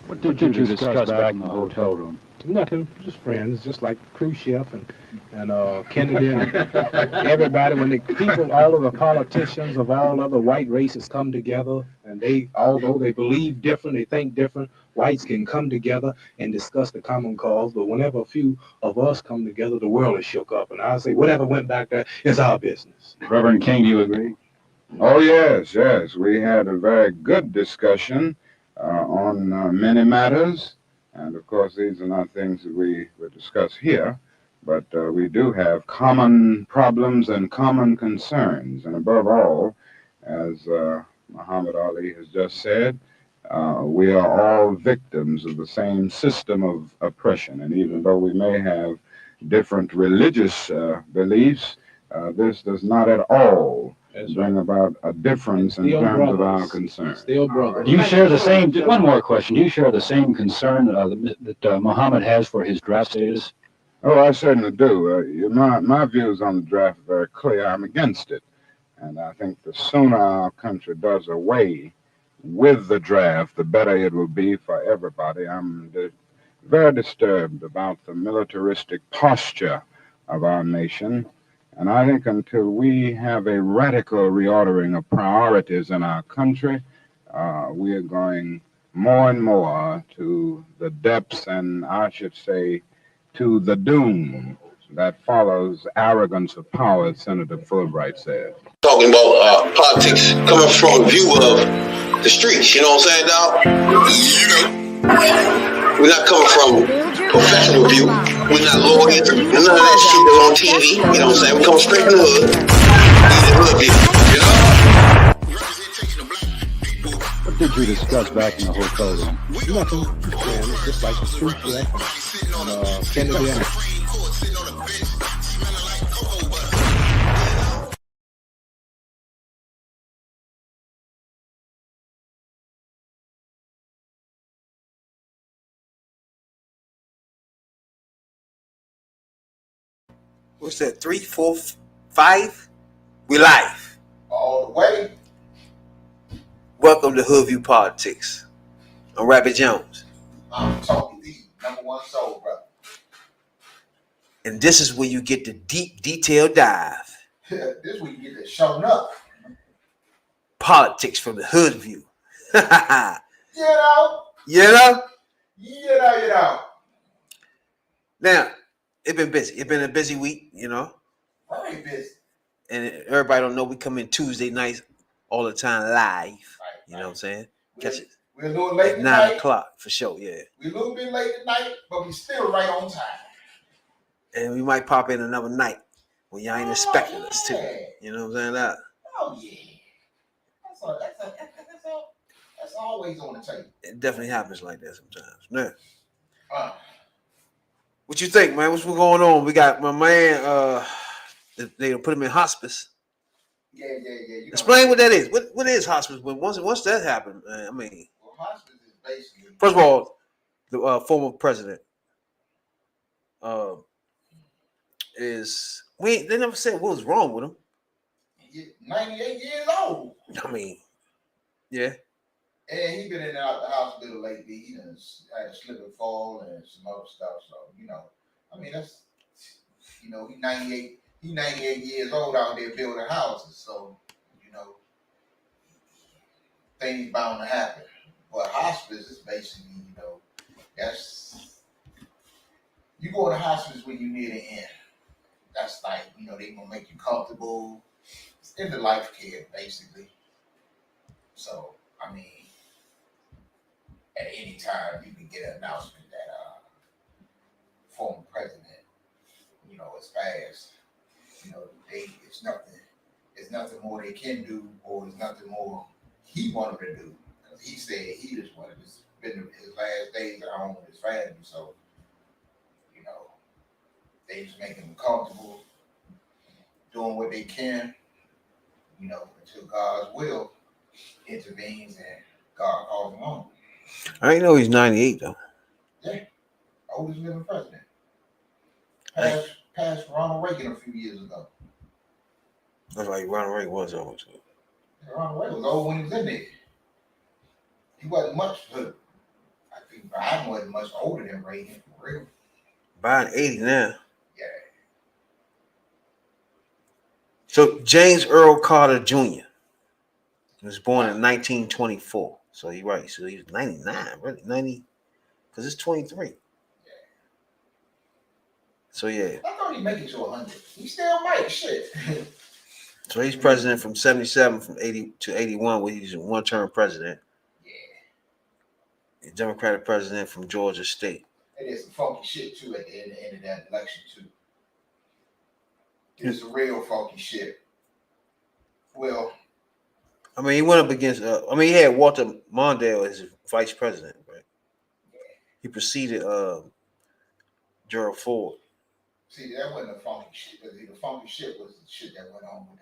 What did you discuss back in the hotel room? Nothing, just friends, just like cruise ship and Kennedy and everybody. When the people, all of the politicians of all other white races come together, and they, although they believe different, they think different, whites can come together and discuss the common cause. But whenever a few of us come together, the world is shook up. And I say, whatever went back there is our business. Reverend King, do you agree? Oh, yes, yes. We had a very good discussion on many matters. And of course, these are not things that we would discuss here, but we do have common problems and common concerns. And above all, as Muhammad Ali has just said, we are all victims of the same system of oppression. And even though we may have different religious beliefs, this does not at all bring about a difference in terms of our concerns. Still brothers. Do you share the same, one more question, do you share the same concern that Muhammad has for his draft status? Oh, I certainly do. My views on the draft are very clear. I'm against it. And I think the sooner our country does away with the draft, the better it will be for everybody. I'm very disturbed about the militaristic posture of our nation. And I think until we have a radical reordering of priorities in our country, we are going more and more to the depths, and I should say, to the doom that follows arrogance of power, as Senator Fulbright said. Talking about politics coming from a view of the streets, you know what I'm saying, dog? We're not coming from professional view. We're not lawyers. None of that shit that's on TV. You know what I'm saying? We come straight from the hood. The hood view, you know? What did you discuss back in the hotel room? Nothing, friends, just like the cruise ship and Kennedy and what's that? 3, 4, 5? We live all the way. Welcome to Hoodviewpolitics. I'm Rabbit Jones, I'm talking to you, #1 soul brother. and this is where you get the deep, detailed dive. This week you get to showing up. Politics from the hood view. You know. You know? You know. Now, it's been busy. It's been a busy week, you know. Very busy. And everybody don't know we come in Tuesday nights all the time live. Right, you know what I'm saying? We're, Catch it we're a little late at tonight. 9 o'clock for sure, yeah. We're a little bit late tonight, but we still right on time. And we might pop in another night when y'all ain't expecting us to. Yeah. You know what I'm saying? Oh yeah. That's always on the table. It definitely happens like that sometimes. Now, Uh, what you think, man? What's going on? We got my man, they put him in hospice. yeah. Explain what that is. What is hospice? When once that happened, man, I mean, well, hospice is basically. first of all, the former president is they never said what was wrong with him. 98 years old. I mean, yeah. And he been in and out the hospital lately. He done had a slip and fall and some other stuff. So, you know, I mean, that's, you know, he 98 years old out there building houses. So, you know, things bound to happen. But hospice is basically, you know, that's, you go to hospice when you near the end. That's like, you know, they gonna make you comfortable. It's end of life care, basically. So, I mean, at any time you can get an announcement that former president, you know, is passed. You know, it's nothing more they can do, or it's nothing more he wanted to do. Because he said he just wanted to spend his last days at home with his family. So, you know, they just making him comfortable, doing what they can, you know, until God's will intervenes and God calls him home. I didn't know he's 98 though. Yeah, oldest living president. Passed Ronald Reagan a few years ago. That's like Ronald Reagan was old too. Ronald Reagan was old when he was in there. He wasn't much, but I think Biden wasn't much older than Reagan, for real. Biden 80 now. Yeah. So James Earl Carter Jr. was born in 1924. So you're right. So he was 99, really 90, because it's 23. Yeah. So yeah. I thought he'd make it to 100. He still might. Shit. So he's president from 77 from 80 to 81, where he's a one-term president. Yeah. A Democratic president from Georgia State. It is some funky shit too at the end of that election too. It's real funky shit. Well, I mean, he went up against. He had Walter Mondale as vice president, right? Yeah. He preceded Gerald Ford. See, that wasn't the funky shit. The funky shit was the shit that went on with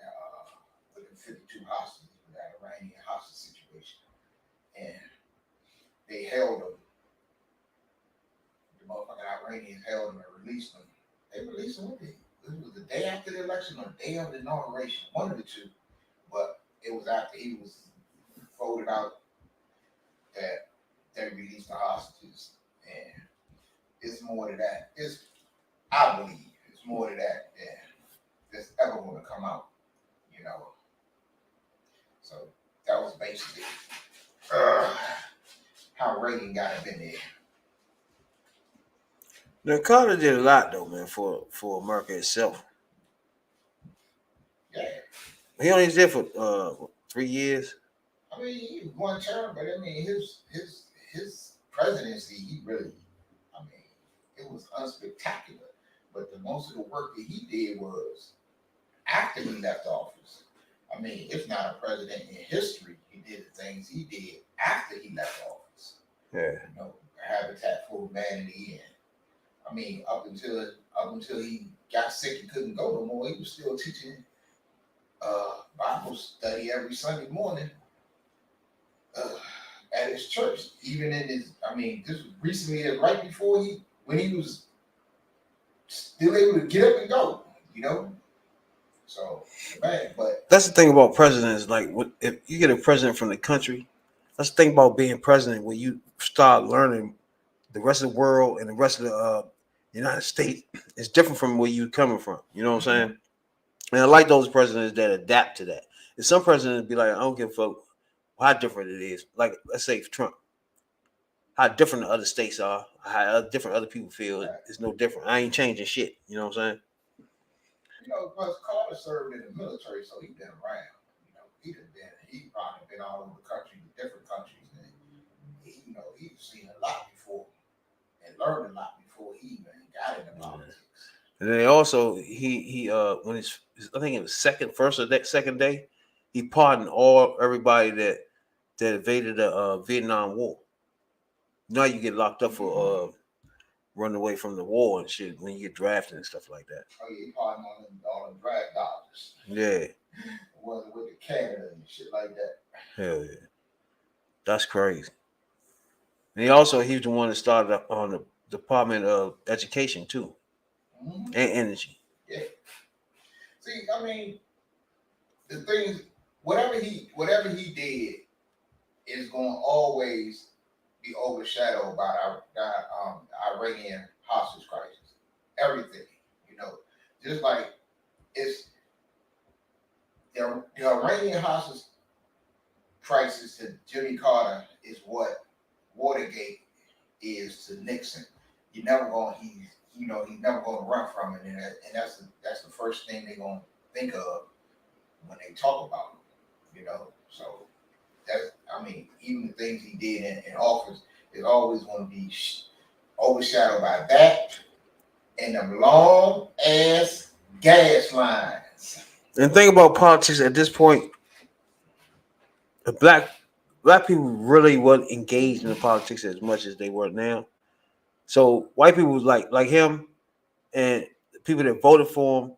the 52 hostages, with that Iranian hostage situation, and they held them. The motherfucking Iranians held them and released them. They released them. It was the day after the election or the day of the inauguration, one of the two. But it was after he was voted out that they released the hostages, and it's more to that. I believe it's more to that than that's ever going to come out, you know. So that was basically how Reagan got up in there. Now Carter did a lot though, man, for America itself. Yeah. He only did for 3 years. I mean, he was one term, but I mean, his presidency, it was unspectacular. But the most of the work that he did was after he left office. I mean, if not a president in history, he did the things he did after he left office. Yeah. You know, Habitat for Humanity, and I mean, up until he got sick and couldn't go no more, he was still teaching Bible study every Sunday morning at his church. Even in his, this was recently, right before when he was still able to get up and go, you know. So, man, but That's the thing about presidents. Like, if you get a president from the country, that's the thing about being president. When you start learning the rest of the world and the rest of the United States, it's different from where you're coming from. You know what I'm saying? And I like those presidents that adapt to that. And some presidents be like, I don't give a fuck how different it is. Like, let's say Trump, how different the other states are, how different other people feel. It's no different. I ain't changing shit. You know what I'm saying? you know, plus Carter served in the military, so he's been around. You know, he probably been all over the country, different countries, and he's seen a lot before and learned a lot before he even got into politics. And then also he when it's, I think it was second day, he pardoned everybody that invaded the Vietnam War. Now you get locked up for running away from the war and shit when you get drafted and stuff like that. Oh yeah, he pardoned all the draft dodgers. Yeah. Wasn't with the Canada and shit like that. Hell yeah. That's crazy. And he was the one that started up on the Department of Education too. Mm-hmm. And energy. Yeah. See, the thing, whatever he did is going to always be overshadowed by the Iranian hostage crisis. Everything, just like it's the Iranian hostage crisis to Jimmy Carter is what Watergate is to Nixon. He's never going to run from it, and that's the first thing they're going to think of when they talk about him, So even the things he did in office is always going to be overshadowed by that and them long ass gas lines. And the thing about politics at this point, the black people really weren't engaged in the politics as much as they were now. So white people was like him and the people that voted for him,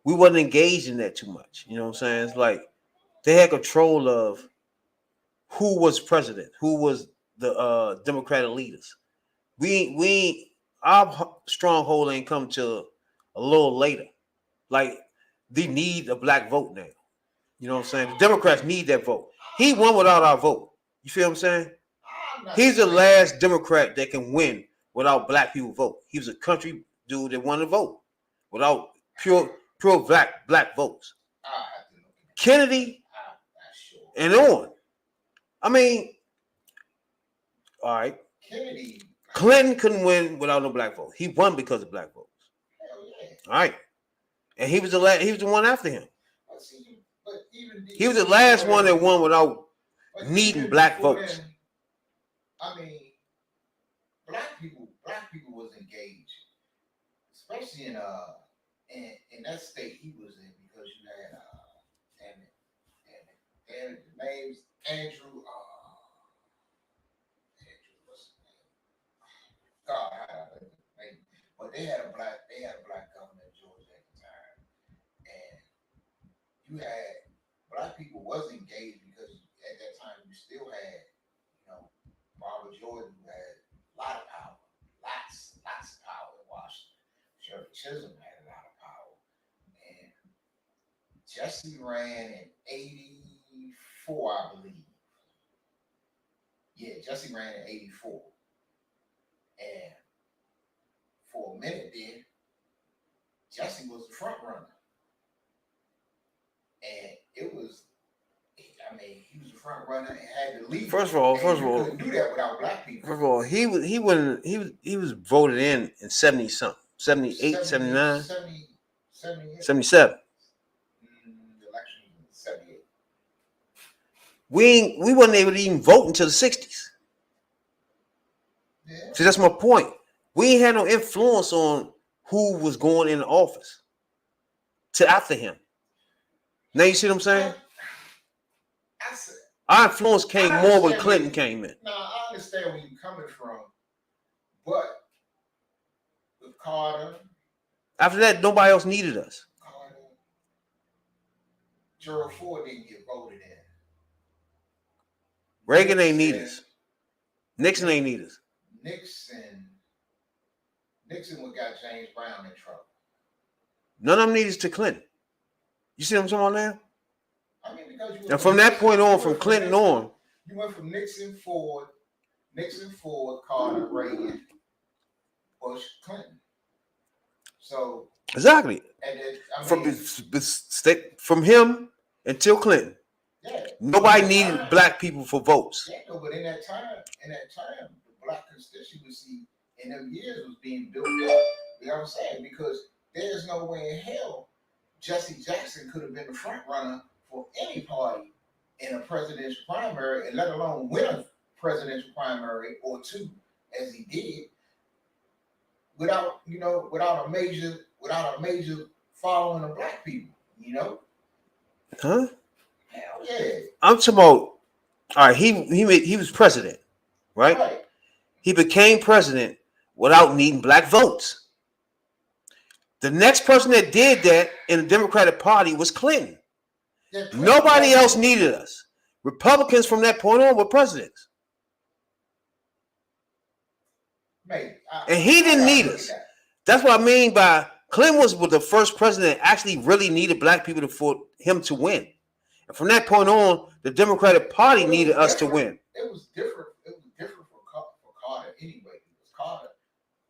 we wasn't engaged in that too much. You know what I'm saying? It's like they had control of who was president, who was the Democratic leaders. Our stronghold ain't come till a little later. Like they need a black vote now. You know what I'm saying? The Democrats need that vote. He won without our vote. You feel what I'm saying? I He's the last Democrat that can win without black people vote. He was a country dude that wanted to vote without pure black votes. Kennedy and on. I mean, all right. Clinton couldn't win without no black vote. He won because of black votes. All right, and he was the one after him. He was the last one that won without needing black votes. I mean, black people was engaged, especially in that state he was in, because you had and the name's Andrew. What's his name? God, but they had a black governor in Georgia at the time, and you had black people was engaged because at that time you still had, Barbara Jordan, who had a lot of power, lots of power in Washington. Shirley Chisholm had a lot of power, and Jesse ran in '84, I believe. Yeah, Jesse ran in '84, and for a minute there, Jesse was the front runner, and it was. I mean, he was the front runner and had to lead. First of all, couldn't do that without black people. First of all, he was voted in 70 something, 78, 79, 77. The election was 78. We wasn't able to even vote until the 60s. Yeah. See, that's my point. We ain't had no influence on who was going in the office to after him. Now you see what I'm saying? Our influence came more when Clinton came in. No, I understand where you're coming from, but with Carter. After that, nobody else needed us. Carter, Gerald Ford didn't get voted in. Reagan ain't need us. Nixon ain't need us. Nixon what got James Brown in trouble. None of them needed us to Clinton. You see what I'm talking about now? I mean, because and from that point on, from Clinton on, you went from Nixon, Ford, Carter, Reagan, Bush, Clinton. So exactly. And then, from him until Clinton, yeah, nobody needed black people for votes. Yeah, no, but in that time, the black constituency in them years was being built up. You know what I'm saying? Because there's no way in hell Jesse Jackson could have been the front runner for any party in a presidential primary, and let alone win a presidential primary or two, as he did, without a major following of black people. Huh? Hell yeah. I'm talking about. All right, he was president, right? He became president without needing black votes. The next person that did that in the Democratic Party was Clinton. Yeah, nobody else needed us. Republicans from that point on were presidents. And he didn't need us. That's what I mean by Clinton was the first president that actually really needed black people for him to win. And from that point on, the Democratic Party needed us to win. It was different. It was different for Carter anyway. Because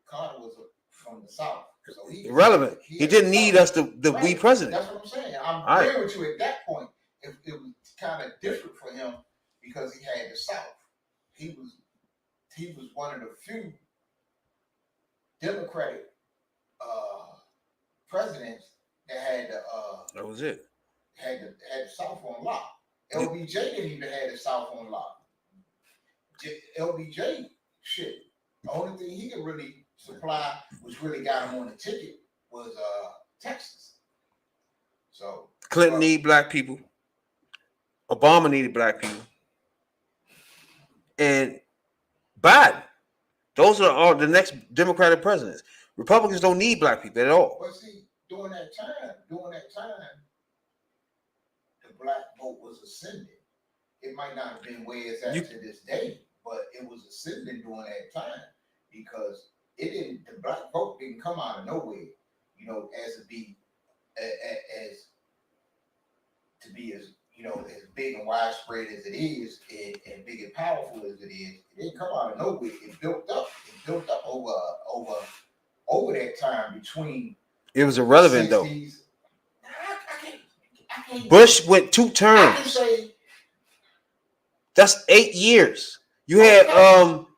Carter was from the South. So irrelevant. He didn't need us to be president. That's what I'm saying. I'm agreeing with you at that point. It was kind of different for him because he had the South. He was one of the few Democratic presidents that had the that was it. Had the South on lock. LBJ didn't even have the South on lock. LBJ, shit. The only thing he could really supply, which really got him on the ticket, was Texas. So Clinton needed black people. Obama needed black people. And Biden. Those are all the next Democratic presidents. Republicans don't need black people at all. But see, during that time, the black vote was ascending. It might not have been where it's at to this day, but it was ascending during that time because the black vote didn't come out of nowhere, as to be as as big and widespread as it is, and big and powerful as it is, it didn't come out of nowhere. It built up. It built up over that time between. It was irrelevant though. 60s. I can't. Bush went 2 terms. I can say, that's 8 years. You had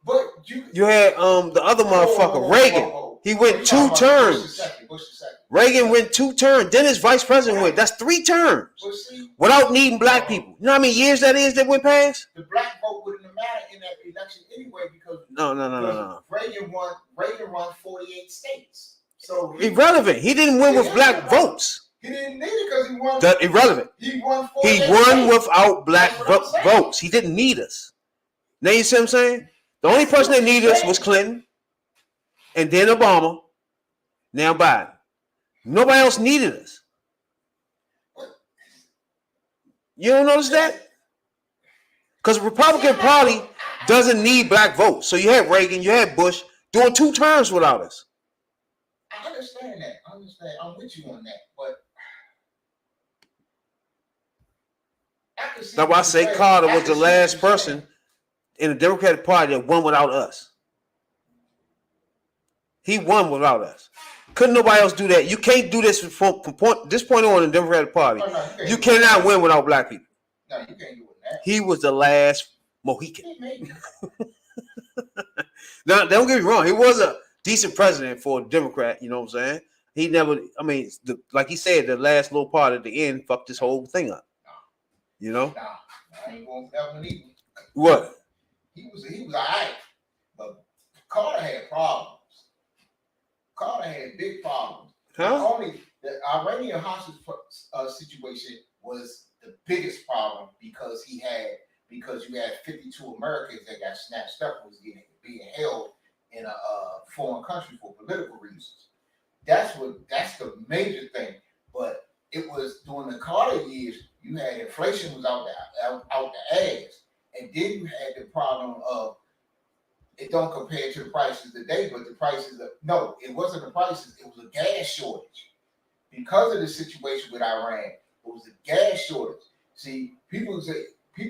but you had the other motherfucker, Reagan. He went 2 terms. Bush the second. Reagan went 2 terms. Then his vice president went. That's 3 terms. Without needing black people. You know how many years that is that went past? The black vote wouldn't have mattered in that election anyway because No. Reagan won 48 states. So Irrelevant. He didn't win with black votes. He didn't need it because he won. Irrelevant. He won. He won without black votes. He didn't need us. Now you see what I'm saying? The only person that needed us was Clinton, and then Obama, now Biden. Nobody else needed us. You don't notice that? Because the Republican Party doesn't need black votes. So you had Reagan, you had Bush doing 2 terms without us. I understand that. I'm with you on that. But that's why I say Carter was the last person in the Democratic Party that won without us. He won without us. Couldn't nobody else do that. You can't do this from this point on in the Democratic Party. You cannot win without black people. No, you can't do that. He was the last Mohican. Now, don't get me wrong. He was a decent president for a Democrat. You know what I'm saying? He never, like he said, the last little part at the end fucked this whole thing up. You know? I ain't going for that one either. What? He was all right. But Carter had problems. Carter had big problems. Huh? Only the Iranian hostage situation was the biggest problem because you had 52 Americans that got snatched up and was being held in a foreign country for political reasons. That's the major thing. But it was during the Carter years, you had inflation was out the ass, and then you had the problem of it don't compare to the prices today, but the prices it wasn't the prices, it was a gas shortage. Because of the situation with Iran, it was a gas shortage. See, people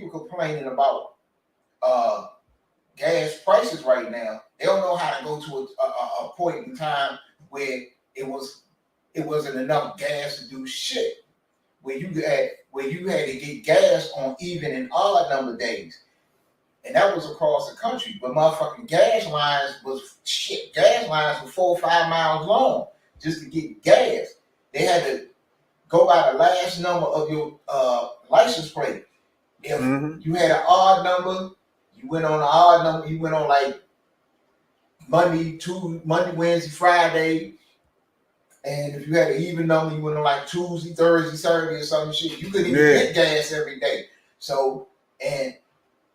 complaining about gas prices right now. They don't know how to go to a point in time where it wasn't enough gas to do shit. Where you had to get gas on even and odd number days. And that was across the country. But motherfucking gas lines were 4 or 5 miles long just to get gas. They had to go by the last number of your license plate. If you had an odd number, you went on an odd number. You went on like Monday, Wednesday, Friday. And if you had an even number, you went on like Tuesday, Thursday, Saturday, or some shit. You couldn't even get gas every day. So, and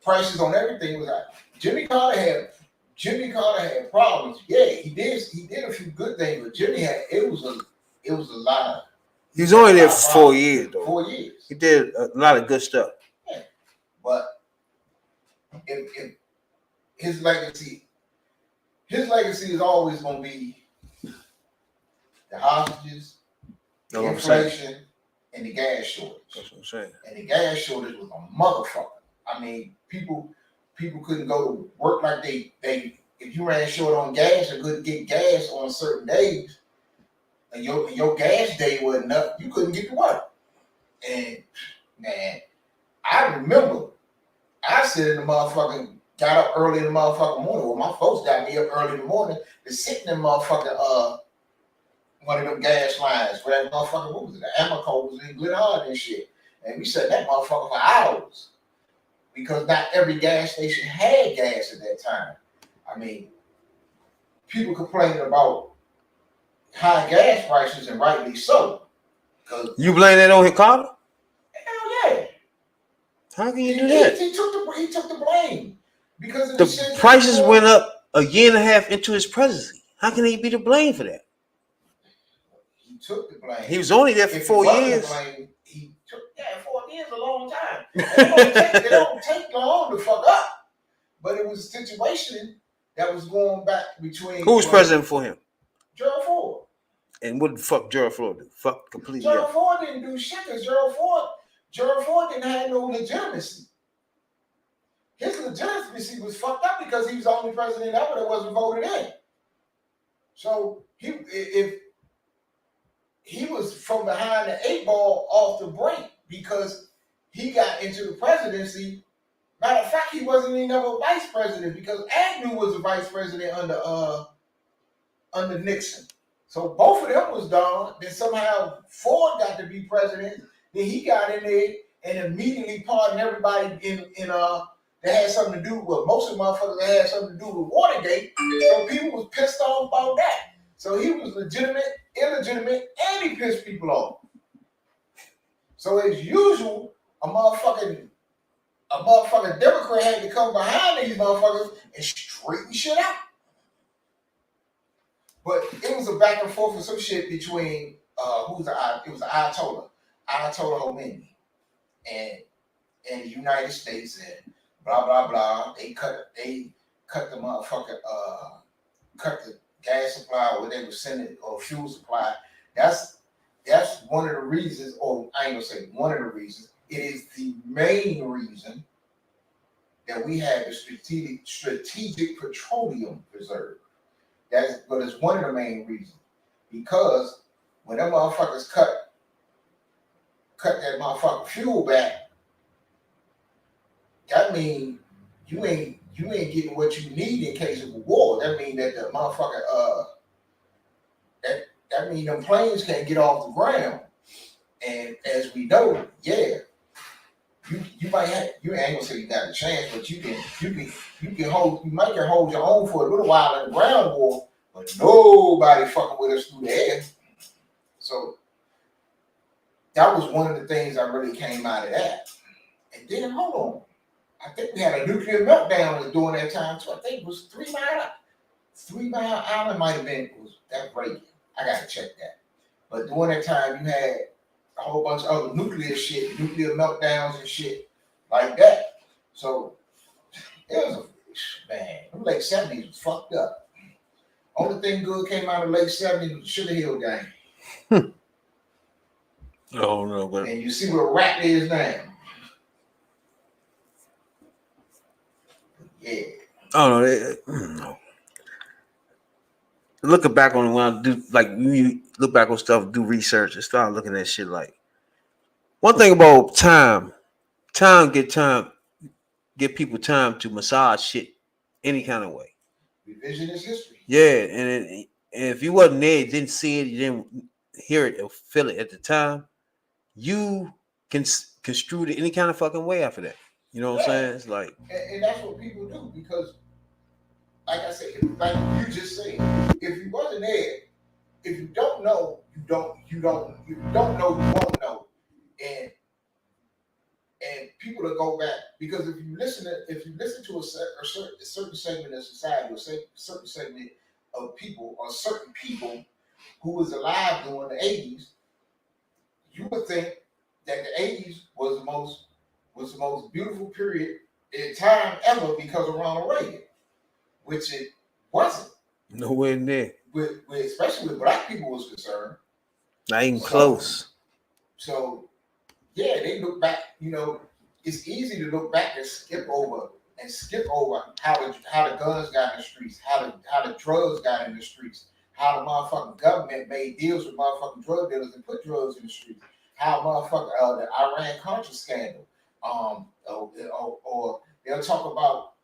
prices on everything was high. Jimmy Carter had problems. Yeah, he did a few good things, but it was a lot of. He was only there for 4 years, though. 4 years. He did a lot of good stuff. Yeah. But if his legacy is always going to be the hostages, the inflation, and the gas shortage. That's what I'm saying. And the gas shortage was a motherfucker. I mean, people couldn't go to work like they if you ran short on gas or couldn't get gas on certain days, and your gas day wasn't up, you couldn't get to work. And man, I remember I said in the motherfucking got up early in the motherfucking morning. Well, my folks got me up early in the morning to sit in the motherfucking one of them gas lines where that motherfucker, what was it? The Amoco was in Glen Harbor and shit. And we sat that motherfucker for hours. Because not every gas station had gas at that time. I mean, people complaining about high gas prices, and rightly so. You blame that on Carter? Hell yeah. How can you do that? He took the blame. Because the prices went up a year and a half into his presidency. How can he be to blame for that? He took the blame. He was only there for 4 years. 4 years is a long time. They don't take long to fuck up. But it was a situation that was going back between. Who was president for him? Gerald Ford. And what the fuck Gerald Ford do? Fuck completely. Gerald Ford didn't do shit because Gerald Ford Gerald Ford didn't have no legitimacy. His legitimacy was fucked up because he was the only president ever that wasn't voted in. So if he was from behind the 8 ball off the break because he got into the presidency. Matter of fact, he wasn't even ever vice president because Agnew was the vice president under Nixon. So both of them was done. Then somehow Ford got to be president. Then he got in there and immediately pardoned everybody in that had something to do with most of the motherfuckers that had something to do with Watergate. So people was pissed off about that. So he was legitimate, illegitimate, and he pissed people off. So as usual, a motherfucking Democrat had to come behind these motherfuckers and straighten shit out. But it was a back and forth with some shit between it was Ayatollah Khomeini and the United States and blah blah blah. They cut the motherfucker cut the gas supply or they were sending or fuel supply. That's one of the reasons, or I ain't gonna say one of the reasons. It is the main reason that we have a strategic petroleum reserve. But it's one of the main reasons. Because when them motherfuckers cut that motherfucking fuel back, that means you ain't getting what you need in case of a war. That means that the motherfucker that means them planes can't get off the ground. And as we know, yeah, you might have, you ain't gonna say you got a chance, but you might can hold your own for a little while in the ground war, but nobody fucking with us through the air. So that was one of the things that really came out of that. And then hold on, I think we had a nuclear meltdown during that time too. I think it was 3 Mile. 3 Mile Island might have been was that Reagan. I gotta check that. But during that time, you had a whole bunch of other nuclear meltdowns and shit like that. So it was the late 70s was fucked up. Only thing good came out of the late 70s was the Sugar Hill Gang. Oh no, but and you see where rap is now. Yeah. I don't know. Looking back on when I do, like, when you look back on stuff, do research, and start looking at shit. Like, one thing about time give people time to massage shit any kind of way. Revisionist history. Yeah, and if you wasn't there, didn't see it, you didn't hear it or feel it at the time, you can construe it any kind of fucking way after that. You know what I'm saying? It's like, and that's what people do because, like I said, like you just said, if you wasn't there, if you don't know, you don't know, you won't know, and people will go back because if you listen to a certain segment of society, or certain segment of people, or certain people who was alive during the 80s, you would think that the 80s was the most beautiful period in time ever because of Ronald Reagan, which it wasn't. nowhere near. Especially with black people was concerned. Not even close. So yeah, they look back. You know, it's easy to look back and skip over how the guns got in the streets, how the drugs got in the streets, how the motherfucking government made deals with motherfucking drug dealers and put drugs in the streets, how motherfucking the Iran-Contra scandal, or they'll talk about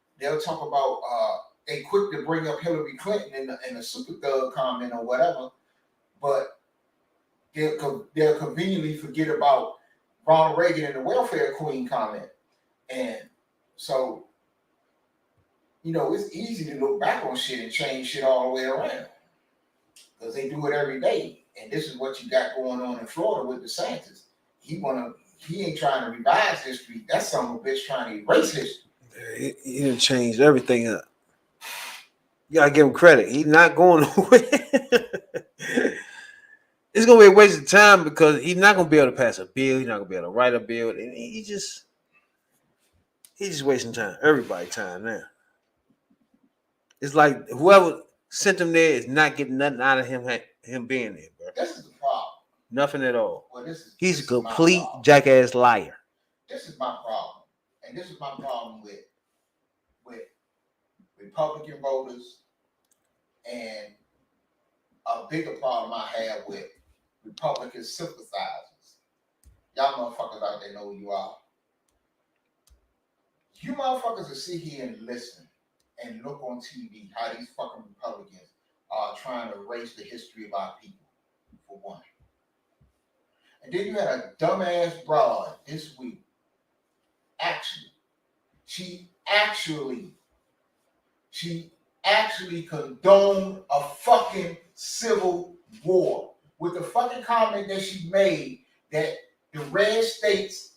they quick to bring up Hillary Clinton in a super thug comment or whatever, but they'll conveniently forget about Ronald Reagan and the welfare queen comment. And so, you know, it's easy to look back on shit and change shit all the way around because they do it every day. And this is what you got going on in Florida with the DeSantis. He ain't trying to revise history. That's some of a bitch trying to erase history. He done changed everything up. You gotta give him credit. He's not going away. It's gonna be a waste of time because he's not gonna be able to pass a bill. He's not gonna be able to write a bill, and he's just wasting time. Everybody's time now. It's like whoever sent him there is not getting nothing out of him being there, bro. This is the problem. Nothing at all. Well, He's a this is my complete problem. jackass liar. This is my problem, and this is my problem with Republican voters, and a bigger problem I have with Republican sympathizers. Y'all motherfuckers out there know who you are. You motherfuckers will sit here and listen and look on TV how these fucking Republicans are trying to erase the history of our people, for one. And then you had a dumbass broad this week. She actually condoned a fucking civil war with the fucking comment that she made that the red states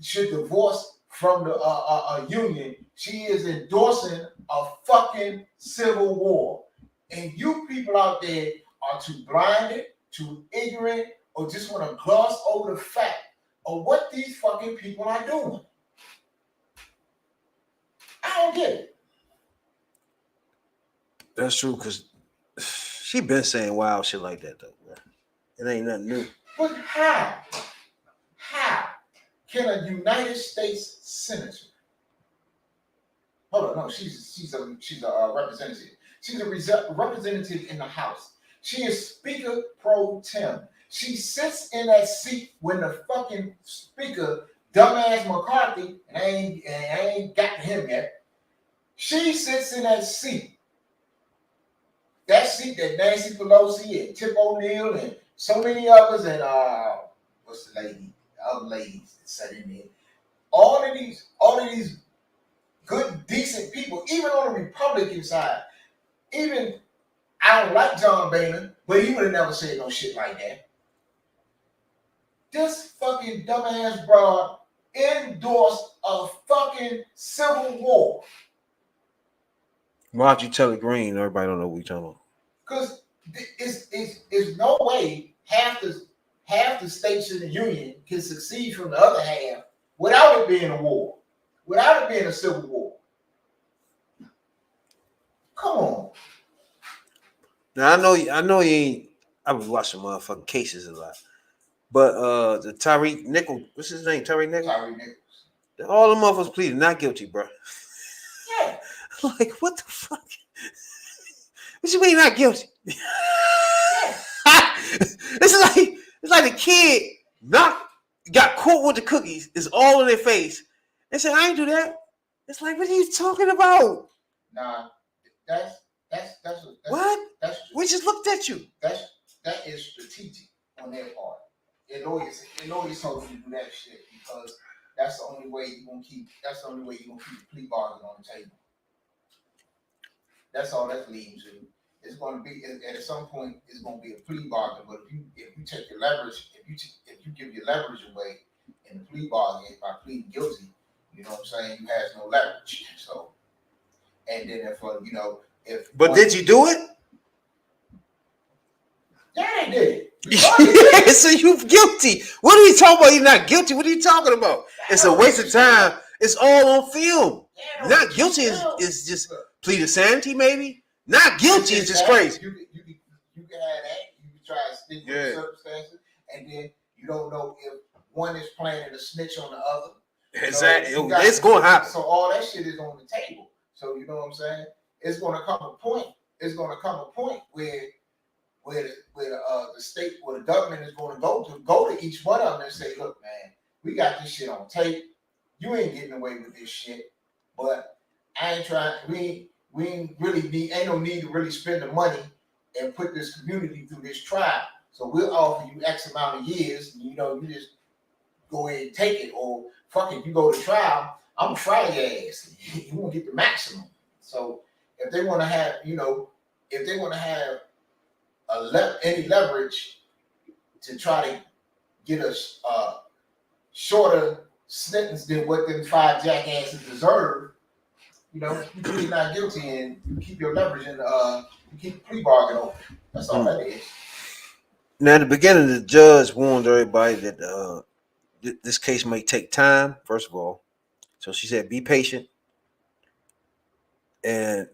should divorce from the union. She is endorsing a fucking civil war. And you people out there are too blinded, too ignorant, or just want to gloss over the fact of what these fucking people are doing. I don't get it. That's true, because she been saying wild shit like that, though, bro. It ain't nothing new. But how can a United States senator? Hold on, no, she's a representative. She's a representative in the House. She is Speaker pro tem. She sits in that seat when the fucking Speaker, dumbass McCarthy, and I ain't got to him yet. She sits in that seat. That seat that Nancy Pelosi and Tip O'Neill and so many others and what's the lady? The other ladies that sat in there. All of these good, decent people, even on the Republican side, even I don't like John Boehner, but he would have never said no shit like that. This fucking dumbass broad endorsed a fucking civil war. Why'd you tell it green? Everybody don't know what you're talking about. Because it's no way half the states in the union can succeed from the other half without it being a war, without it being a civil war. Come on. Now I know you ain't. I was watching motherfucking cases a lot, but the Tyreek Nichols, what's his name? Tyreek Nichols. Tyreek Nichols. All the motherfuckers pleaded not guilty, bro. Yeah. Like, what the fuck? What you mean not guilty? It's like the kid got caught with the cookies. It's all in their face. They said, I ain't do that. It's like, what are you talking about? Nah, that's what? That's we just looked at you. That is strategic on their part. Their lawyers told you to do that shit because that's the only way you're gonna keep the plea bargain on the table. That's all that's leading to. It's going to be at some point. It's going to be a plea bargain. But if you take your leverage, if you give your leverage away in the plea bargain by pleading guilty, you know what I'm saying? You has no leverage. So, and then if but did you do it? Yeah, they did. So you guilty. What are we talking about? You're not guilty. What are you talking about? It's a waste of time. It's all on film. Not guilty is just plead insanity, maybe. Not guilty is just crazy. You can have that. You can try to stick with the circumstances, and then you don't know if one is planning to snitch on the other. Exactly. So it's going to happen. So all that shit is on the table. So you know what I'm saying? It's going to come a point. It's going to come a point where the state, where the government is going to go to each one of them and say, look, man, we got this shit on tape. You ain't getting away with this shit, but I ain't trying. Ain't no need to really spend the money and put this community through this trial. So we'll offer you X amount of years, and you just go ahead and take it, or fuck it, you go to trial, I'm gonna fry your ass. You won't get the maximum. So if they want to have, any leverage to try to get a shorter sentence than what them 5 jackasses deserve, you plead not guilty and you keep your leverage and you keep the plea bargain open. That's all that is. Now, at the beginning, the judge warned everybody that this case may take time, first of all. So she said, be patient. And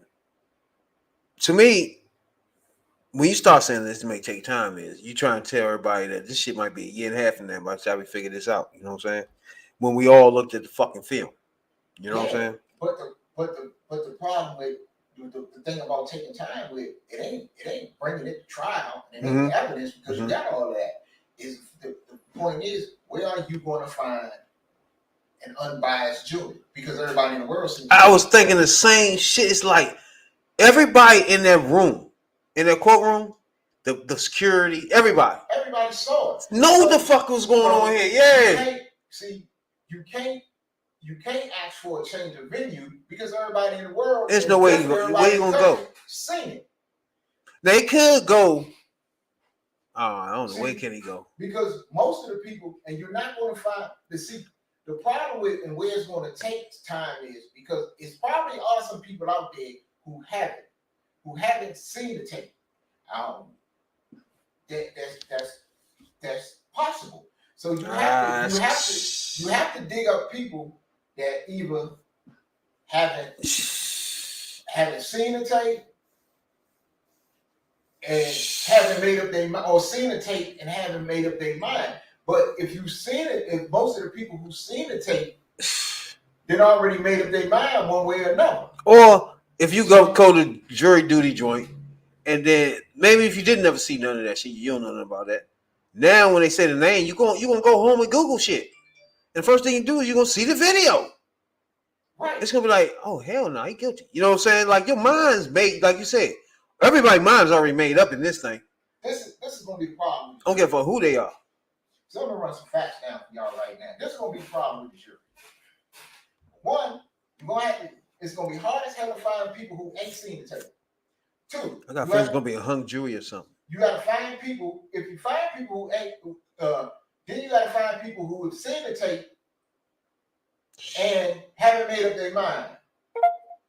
to me, when you start saying this may take time, is you trying to tell everybody that this shit might be a year and a half from now by the time we figure this out. You know what I'm saying? When we all looked at the fucking film. You know what I'm saying? But the problem with the thing about taking time with it ain't bringing it to trial and it ain't evidence because you got all of that. Is the point is, where are you going to find an unbiased jury? Because everybody in the world seems. I was thinking the same shit. It's like everybody in that room, in that courtroom, the security, everybody saw it. know what the fuck was going on here. Yeah. You can't ask for a change of venue because everybody in the world. There's no way where you gonna go. Seen it. They could go. I don't know. Where can he go? Because most of the people, and you're not going to find the problem with and where it's going to take time is because it's probably are some people out there who haven't seen the tape. That's possible. So you have to dig up people that either haven't seen the tape and haven't made up their mind, or seen the tape and haven't made up their mind. But if you've seen it, if most of the people who've seen the tape then already made up their mind one way or another. Or if you go to jury duty joint, and then maybe if you didn't ever see none of that shit, you don't know nothing about that. Now when they say the name, you're gonna go home and Google shit. And the first thing you do is you're gonna see the video. Right. It's gonna be like, oh hell no, he guilty. You know what I'm saying? Like your mind's made, like you said, everybody's mind's already made up in this thing. This is gonna be the problem. I don't care for who they are. So I'm gonna run some facts down for y'all right now. This is gonna be the problem with the jury. One, it's gonna be hard as hell to find people who ain't seen the tape. Two, I got friends gonna be a hung jury or something. You gotta find people. If you find people who ain't, then you gotta find people who have seen the tape and haven't made up their mind.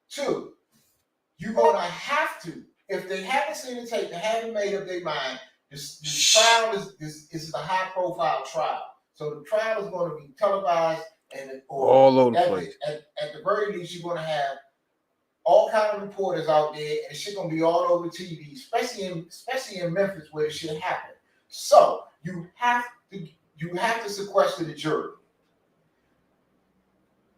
Two, you're gonna have to, if they haven't seen the tape and haven't made up their mind, this trial is a high profile trial. So the trial is going to be televised and all over the place. At the very least, you're going to have all kind of reporters out there, and shit gonna be all over TV, especially in Memphis where this shit happened. So you have to sequester the jury.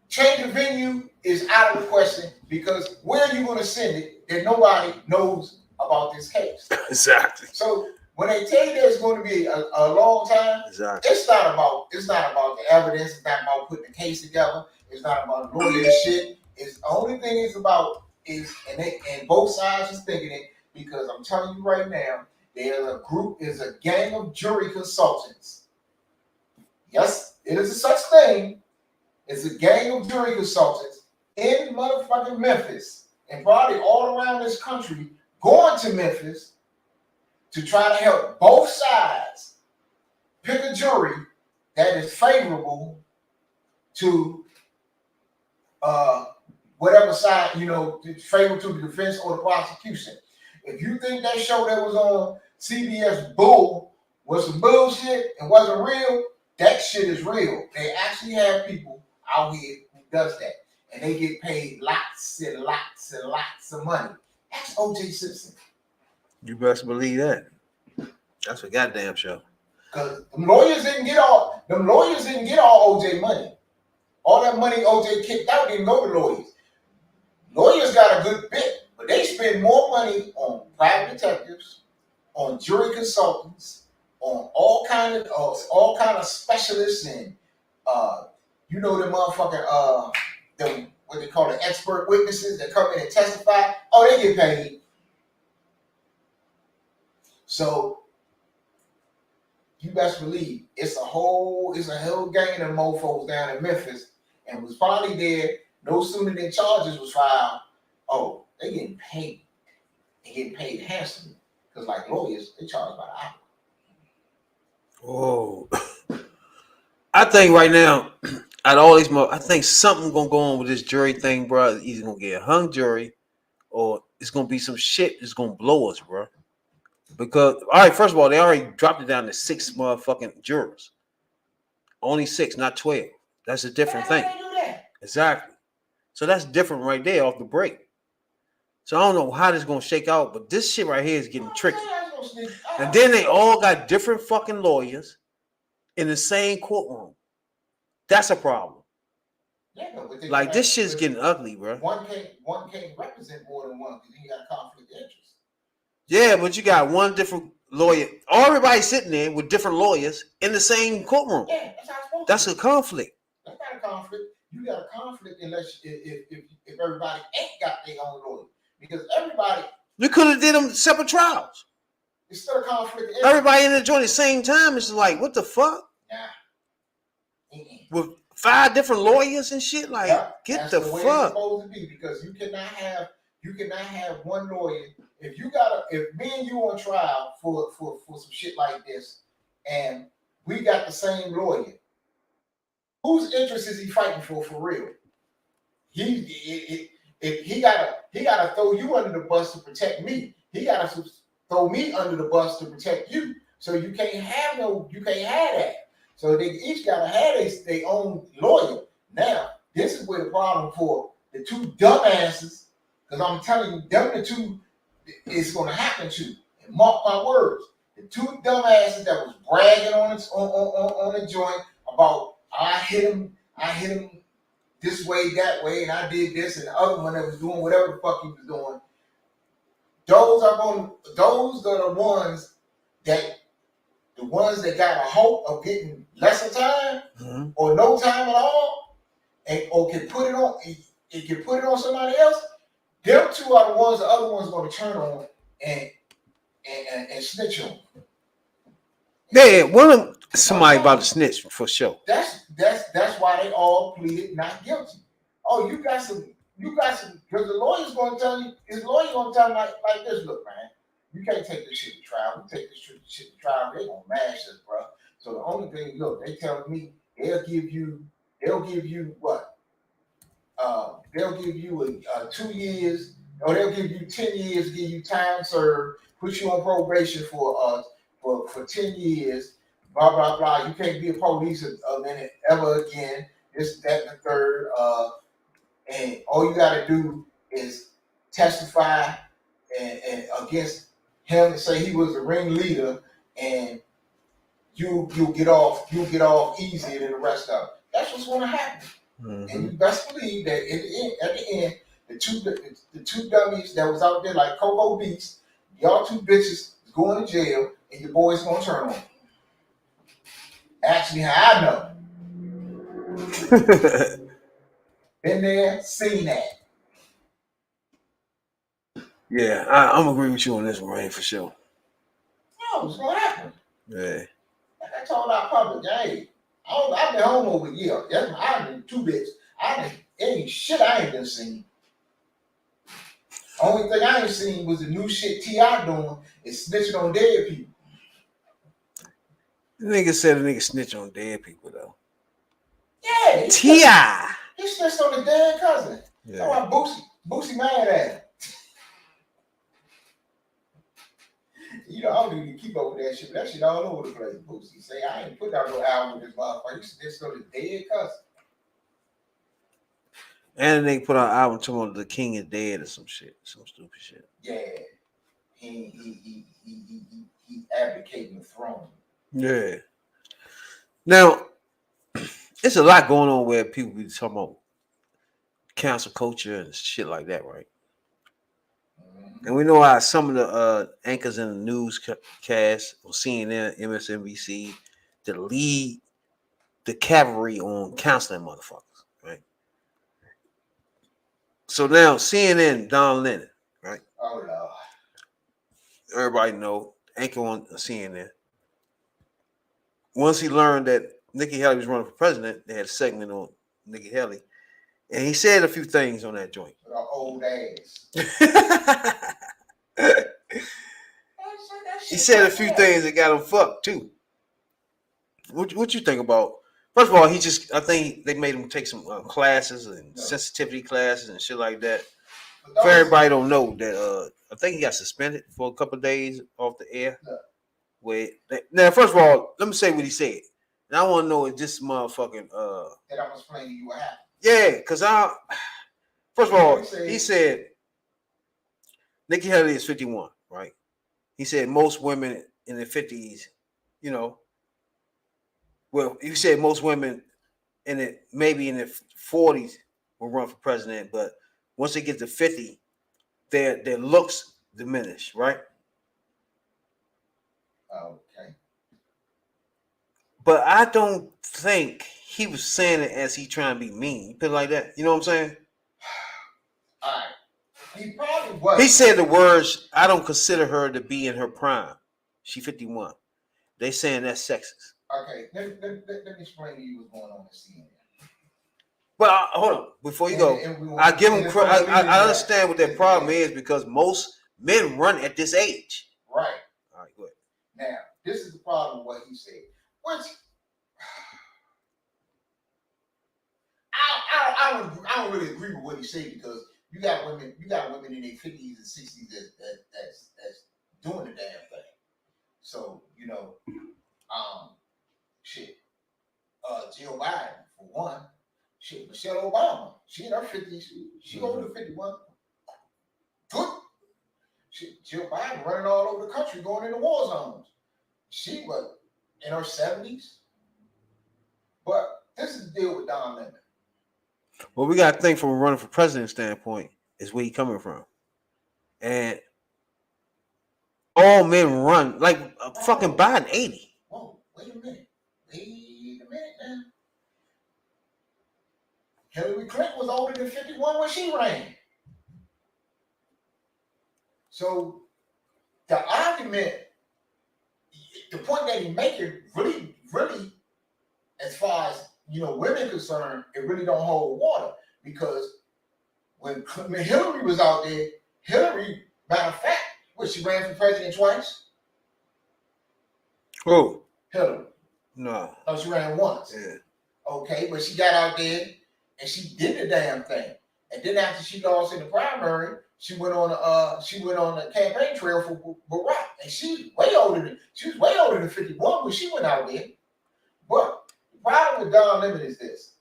Change of venue is out of the question because where are you going to send it that nobody knows about this case? Exactly. So when they tell you there's going to be a long time, exactly, it's not about the evidence. It's not about putting the case together. It's not about lawyer shit. It's the only thing it's about is and both sides is thinking it because I'm telling you right now, there's a gang of jury consultants. Yes, it is a such thing. It's a gang of jury consultants in motherfucking Memphis and probably all around this country going to Memphis to try to help both sides pick a jury that is favorable to whatever side, favorable to the defense or the prosecution. If you think that show that was on CBS Bull was some bullshit and wasn't real, that shit is real. They actually have people out here who does that. And they get paid lots and lots and lots of money. That's O.J. Simpson. You best believe that. That's a goddamn show. Because them lawyers didn't get all O.J. money. All that money O.J. kicked out didn't go to lawyers. Lawyers got a good bit, but they spend more money on private detectives, on jury consultants, on all kind of specialists and the motherfucking what they call the expert witnesses that come in and testify. Oh, they get paid. So you best believe it's a whole gang of mofos down in Memphis and was probably there no sooner than charges was filed. Oh, they getting paid. They getting paid handsomely. Because like lawyers, they charge by the hour. Oh. I think right now, out of all these, I think something gonna go on with this jury thing, bro. Either gonna get a hung jury, or it's gonna be some shit that's gonna blow us, bro. Because all right, first of all, they already dropped it down to 6 motherfucking jurors. Only 6, not 12. That's a different thing. They do that? Exactly. So that's different right there off the break. So I don't know how this is gonna shake out, but this shit right here is getting tricky. gonna sneak. And then they all got different fucking lawyers in the same courtroom. That's a problem. Yeah, no, but Like this shit's getting ugly, bro. One can't represent more than one because then you got a conflict of interest. Yeah, but you got one different lawyer. Everybody sitting there with different lawyers in the same courtroom. Yeah, that's how it's supposed That's to a be. conflict. That's not a conflict. You got a conflict unless if everybody ain't got their own lawyer. Because everybody, You could have did them separate trials. it's still a conflict of interest. Everybody in the joint at the same time. It's like, what the fuck? Nah. With 5 different lawyers and shit. Like, get the way it's fuck. supposed to be because you cannot have one lawyer. If me and you on trial for some shit like this, and we got the same lawyer, whose interest is he fighting for real? He gotta throw you under the bus to protect me. He gotta throw me under the bus to protect you. So you can't have that. So they each gotta have their own lawyer. Now, this is where the problem for the two dumbasses, because I'm telling you, them the two is gonna happen to. And mark my words, the two dumbasses that was bragging on the joint about I hit him this way, that way, and I did this, and the other one that was doing whatever the fuck he was doing. Those are the ones that got a hope of getting lesser time or no time at all, or can put it on. It can put it on somebody else. Them two are the ones the other one's going to turn on and snitch on. Yeah, one of them, somebody about to snitch for sure. That's why they all pleaded not guilty. Oh, you got some, because the lawyer's going to tell you, his lawyer going to tell him like this, look, man, you can't take this shit to trial. We take this shit to trial, they going to mash us, bro. So the only thing, look, they telling me they'll give you what? They'll give you 2 years, or they'll give you 10 years, give you time served, put you on probation for 10 years, blah, blah, blah. You can't be a police a minute ever again, this, that, and the third. And all you got to do is testify and against him and say he was the ringleader, and you'll get off easier than the rest of them. That's what's going to happen. Mm-hmm. And you best believe that at the end, the two dummies that was out there like Coco Beats, y'all two bitches is going to jail, and your boy's going to turn on you. Actually, how I know. Been there, seen that. Yeah, I'm agree with you on this one, Ray, for sure. No, it's gonna happen. Yeah. Like I told our public, hey, I've been home over a year. I've been 2 bits. Any shit I ain't been seen. Only thing I ain't seen was the new shit T.I. doing is snitching on dead people. The nigga said a nigga snitch on dead people though. Yeah. T.I. He snitched on his dead cousin. Yeah. That's why Boosie mad at him. You know, I don't even keep up with that shit, but that shit all over the place. Boosie say, I ain't put out no album with this motherfucker. He snitched on his dead cousin. And they put out an album talking about the king is dead or some shit, some stupid shit. Yeah. He advocating the throne. Yeah. Now, it's a lot going on where people be talking about cancel culture and shit like that, right? Mm-hmm. And we know how some of the anchors in the newscast on CNN, MSNBC, to lead the cavalry on canceling motherfuckers, right? So now CNN, Don Lemon, right? Oh Lord. Everybody know, anchor on CNN. Once he learned that Nikki Haley was running for president, they had a segment on Nikki Haley, and he said a few things on that joint. Old ass. He said a few things that got him fucked too. What you think about? First of all, I think they made him take some classes and sensitivity classes and shit like that. For everybody don't know that I think he got suspended for a couple of days off the air. Now, first of all, let me say what he said. And I want to know if this motherfucking that I'm explaining to you what happened. Yeah, because first of all, he said Nikki Haley is 51, right? He said most women in the 50s, you know, well, you said most women in it maybe in the 40s will run for president, but once they get to 50, their looks diminish, right? Okay. But I don't think he was saying it as he trying to be mean. You put it like that. You know what I'm saying? All right. He probably was. He said the words, I don't consider her to be in her prime. She 51. They saying that's sexist. Okay, let me explain to you what's going on in CNN. But hold on, before you go, I give them credit. I understand what their problem is because most men run at this age. Right. All right, go ahead. Now, this is the problem with what he said. Which I don't really agree with what he said because you got women in their 50s and 60s that's doing the damn thing. So, you know, shit. Jill Biden, for one. Shit, Michelle Obama. She in her 50s. She over 51. Good. Shit, Jill Biden running all over the country, going into war zones. She was in her 70s. But this is the deal with Don Lemon. Well, we got to think from a running for president standpoint is where he coming from. And all men run like fucking Biden 80. Whoa, wait a minute. Wait a minute now. Hillary Clinton was older than 51 when she ran. So the argument, the point that he making really, as far as women concerned, it really don't hold water because when Hillary was out there, matter of fact, she ran for president twice. Who? Hillary. No, she ran once. Yeah. Okay, but she got out there and she did the damn thing. And then after she lost in the primary, she went on the campaign trail for Barack. And she was way older than 51 when she went out there. But the problem with Don Lemon is this.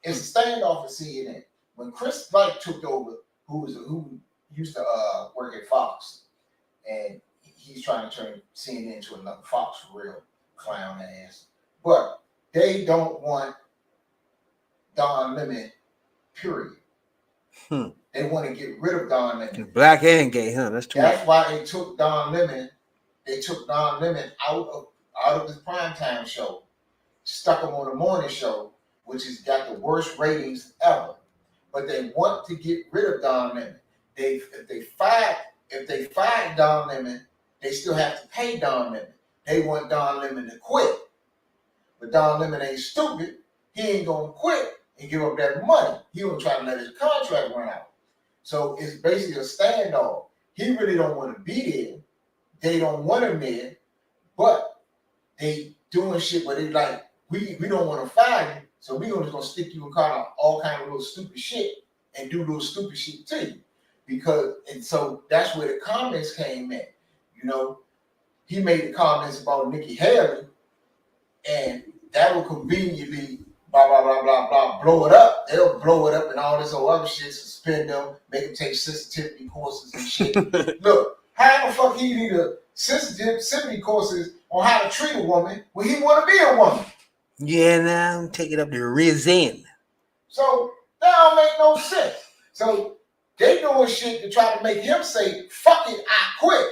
It's a standoff at CNN. When Chris Light took over, who used to work at Fox, and he's trying to turn CNN into another Fox for real, clown ass. But they don't want Don Lemon, period. They want to get rid of Don Lemon. Black and gay, huh? That's why they took Don Lemon. They took Don Lemon out of his primetime show, stuck him on the morning show, which has got the worst ratings ever. But they want to get rid of Don Lemon. If they fired Don Lemon, they still have to pay Don Lemon. They want Don Lemon to quit. But Don Lemon ain't stupid. He ain't gonna quit and give up that money. He gonna try to let his contract run out. So it's basically a standoff. He really don't want to be there. They don't want him there, but they doing shit where they like, we don't want to fire you, so we just gonna stick you in all kind of little stupid shit and do little stupid shit to you. And so that's where the comments came in. He made the comments about Nikki Haley, and that will conveniently blah, blah, blah, blah, blah, blow it up. They'll blow it up and all this other shit, suspend them, make them take sensitivity courses and shit. Look, how the fuck he need a sensitivity courses on how to treat a woman when he want to be a woman? Yeah, now I'm taking up the reason. So that don't make no sense. So they doing shit to try to make him say, fuck it, I quit.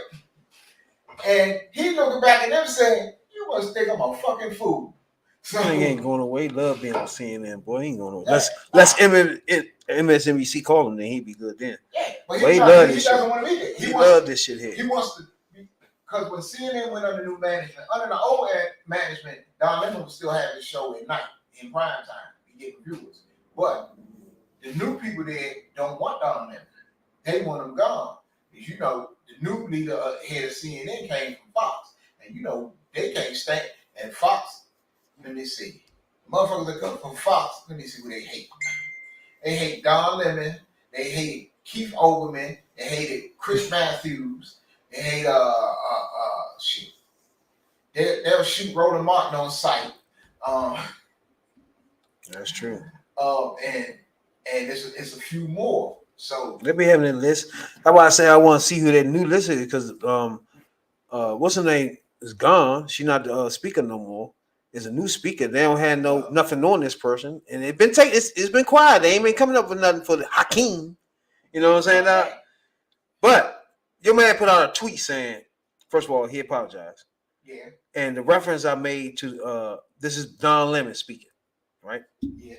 And he looking back at them saying, you must think I'm a fucking fool. So he ain't going away. Love being on CNN, boy. He ain't going away. Let's MSNBC call him, then he'd be good then. Yeah, but he love this shit. Doesn't want to be there. He love this shit here. He wants to be, because when CNN went under new management, under the old management, Don Lemon would still have his show at night in prime time. He getting viewers. But the new people there don't want Don Lemon. They want him gone. Because the new leader head of CNN came from Fox. And they can't stand. And Fox, let me see. Motherfuckers that come from Fox, let me see what they hate. They hate Don Lemon. They hate Keith Olbermann. They hated Chris Matthews. They hate shit. They'll shoot Roland Martin on sight. That's true. And it's a few more. So they be having a list. That's why I say I want to see who that new list is because what's her name is gone. She's not the speaker no more. It's a new speaker. They don't have nothing on this person, and it's been quiet. They ain't been coming up with nothing for the Hakeem. You know what I'm saying? But your man put out a tweet saying, first of all, he apologized. Yeah. And the reference I made to this is Don Lemon speaking, right? Yeah.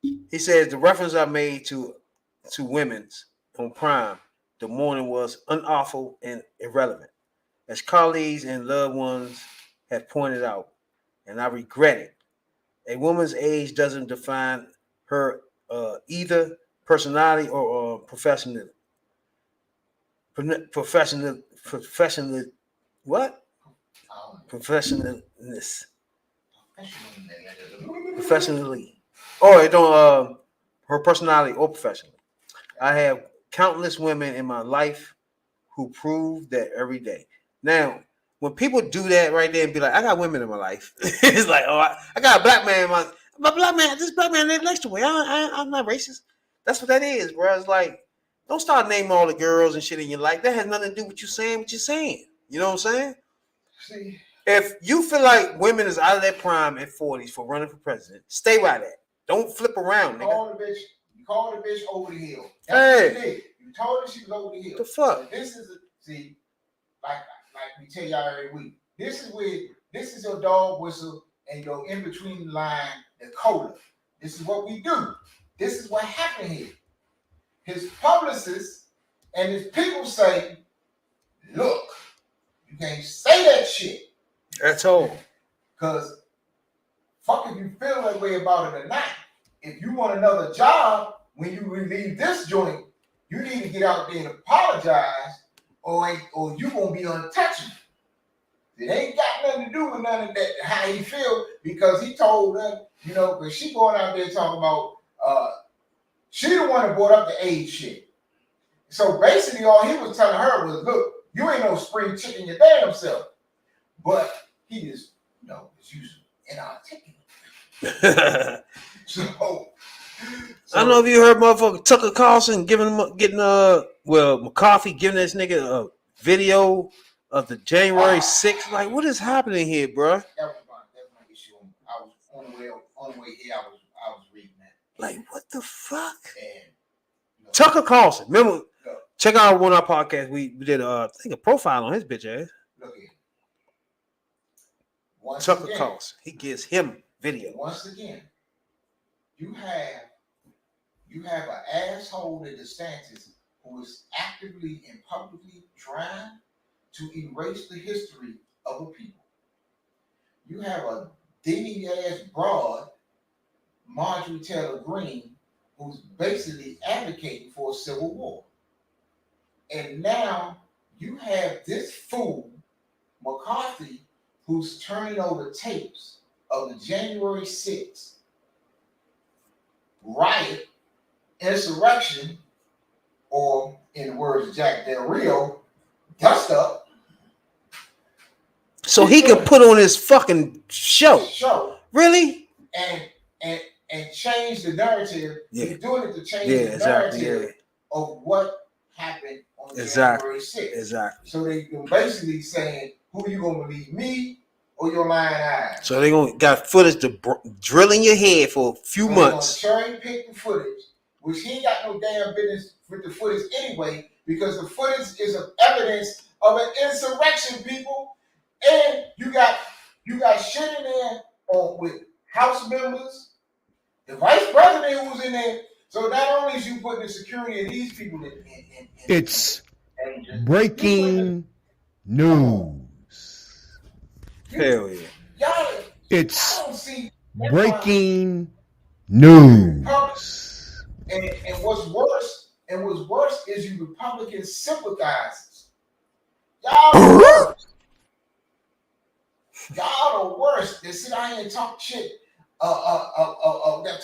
He says the reference I made to women's on Prime the morning was unawful and irrelevant, as colleagues and loved ones have pointed out, and I regret it. A woman's age doesn't define her either personality or professional. What? Professionalness. Professionally. Oh, it don't her personality or professionally. I have countless women in my life who prove that every day. Now, when people do that right there and be like, I got women in my life, it's like, oh, I got a black man in my black man, this black man next to me. I'm not racist. That's what that is, bro. It's like, don't start naming all the girls and shit in your life. That has nothing to do with what you're saying. You know what I'm saying? See, if you feel like women is out of their prime at 40s for running for president, stay by that. Don't flip around, nigga. You called the bitch over the hill. That's what you did. You told her she was over the hill. The fuck? So this is like we tell y'all every week. This is your dog whistle and your in between line, the coda. This is what we do. This is what happened here. His publicists and his people say, look, you can't say that shit. That's all. Because fuck if you feel that way about it or not. If you want another job, when you leave this joint, you need to get out there and apologize, or you gonna be untouchable. It ain't got nothing to do with none of that, how he feel, because he told her, because she going out there talking about she the one that brought up the age shit. So basically all he was telling her was, look, you ain't no spring chicken your damn self. But he is, is using inarticulate. So I don't know if you heard motherfucker Tucker Carlson McCarthy giving this nigga a video of the January 6th. Like, what is happening here, bro? That was my issue. I was on the way here. I was reading that. Like, what the fuck? And Tucker Carlson. Remember, check out one of our podcasts. We did I think a profile on his bitch ass. Look here. Tucker Carlson. He gives him video. Once again, you have an asshole in DeSantis who is actively and publicly trying to erase the history of a people. You have a dingy ass broad, Marjorie Taylor Greene, who's basically advocating for a civil war. And now you have this fool, McCarthy, who's turning over tapes of the January 6th riot, insurrection, or in the words of Jack Del Rio, dust up. So he could put on his fucking show. Really? And change the narrative. Yeah. He's doing it to change the narrative of what happened on January 6th. Exactly. So they basically saying, who you gonna believe, me or your lying eyes? So they got footage to drill in your head for a few months. Cherry pick the footage, which he ain't got no damn business with the footage anyway, because the footage is evidence of an insurrection, people. And you got shit in there with House members, the vice president who was in there. So not only is you putting the security of these people in it's breaking news. Hell yeah. It's breaking news. And what's worse is you Republican sympathizers. Y'all are worse. Y'all are worse. They sit out here and talk shit. That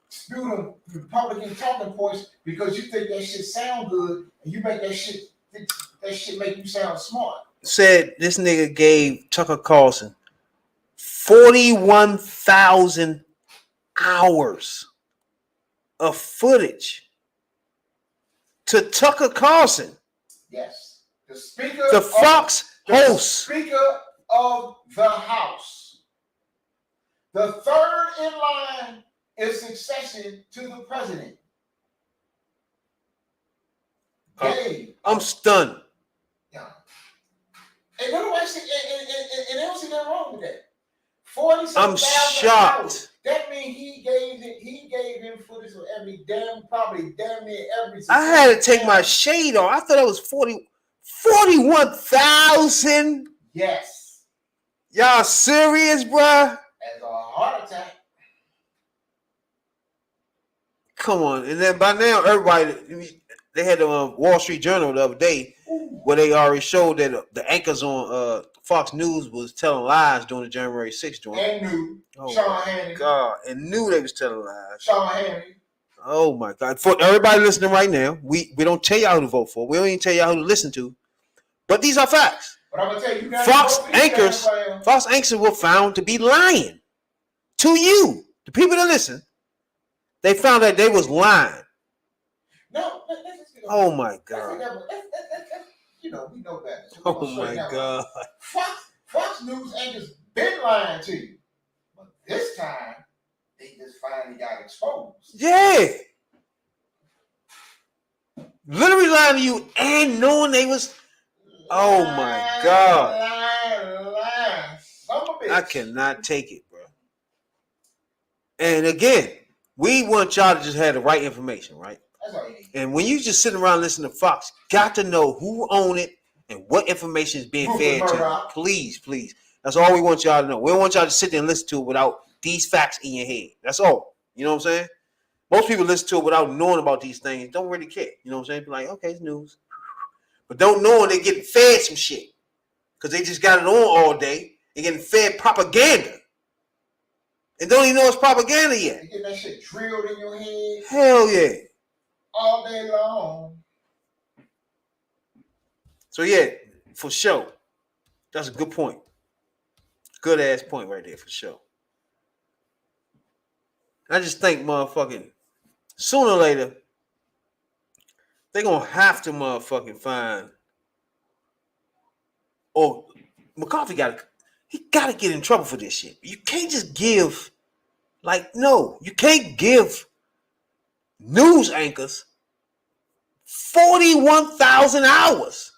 spew them Republican talking points because you think that shit sound good and you make that shit make you sound smart. Said this nigga gave Tucker Carlson 41,000 hours of footage to Tucker Carlson. Yes. The speaker the Fox Host. Speaker of the House. The third in line is succession to the president. I'm stunned. Yeah. And nobody see, and they don't see nothing wrong with that. 47,000 I'm shocked. hours. That means he gave him footage of probably damn near every. I had to take my shade off. I thought it was 41,000. Yes. Y'all serious, bruh? As a heart attack. Come on. And then by now, everybody, they had the Wall Street Journal the other day where they already showed that the anchors on Fox News was telling lies during the January 6th joint. And knew. Oh Sean my Hannity. God. And knew they was telling lies. Sean Hannity. Oh my God. For everybody listening right now, we don't tell y'all who to vote for. We don't even tell y'all who to listen to. But these are facts. But I'm gonna tell you, Fox anchors were found to be lying to you, the people that listen. They found that they was lying. No, oh my God. We know better. So oh my God. Fox News anchors been lying to you, but this time they just finally got exposed. Yeah. Literally lying to you and knowing they was. Oh my God. I cannot take it, bro. And again, we want y'all to just have the right information, right? That's all you need. And when you just sitting around listening to Fox, got to know who own it and what information is being fed to you. Please, please. That's all we want y'all to know. We don't want y'all to sit there and listen to it without these facts in your head. That's all. You know what I'm saying? Most people listen to it without knowing about these things. Don't really care. You know what I'm saying? Be like, okay, it's news. But don't know they're getting fed some shit. Because they just got it on all day. They're getting fed propaganda. And don't even know it's propaganda yet. You get that shit drilled in your head. Hell yeah. All day long. So yeah, for sure. That's a good point. Good ass point right there for sure. I just think motherfucking sooner or later they're gonna have to motherfucking find, or McCarthy gotta get in trouble for this shit. You can't just give, no, you can't give news anchors 41,000 hours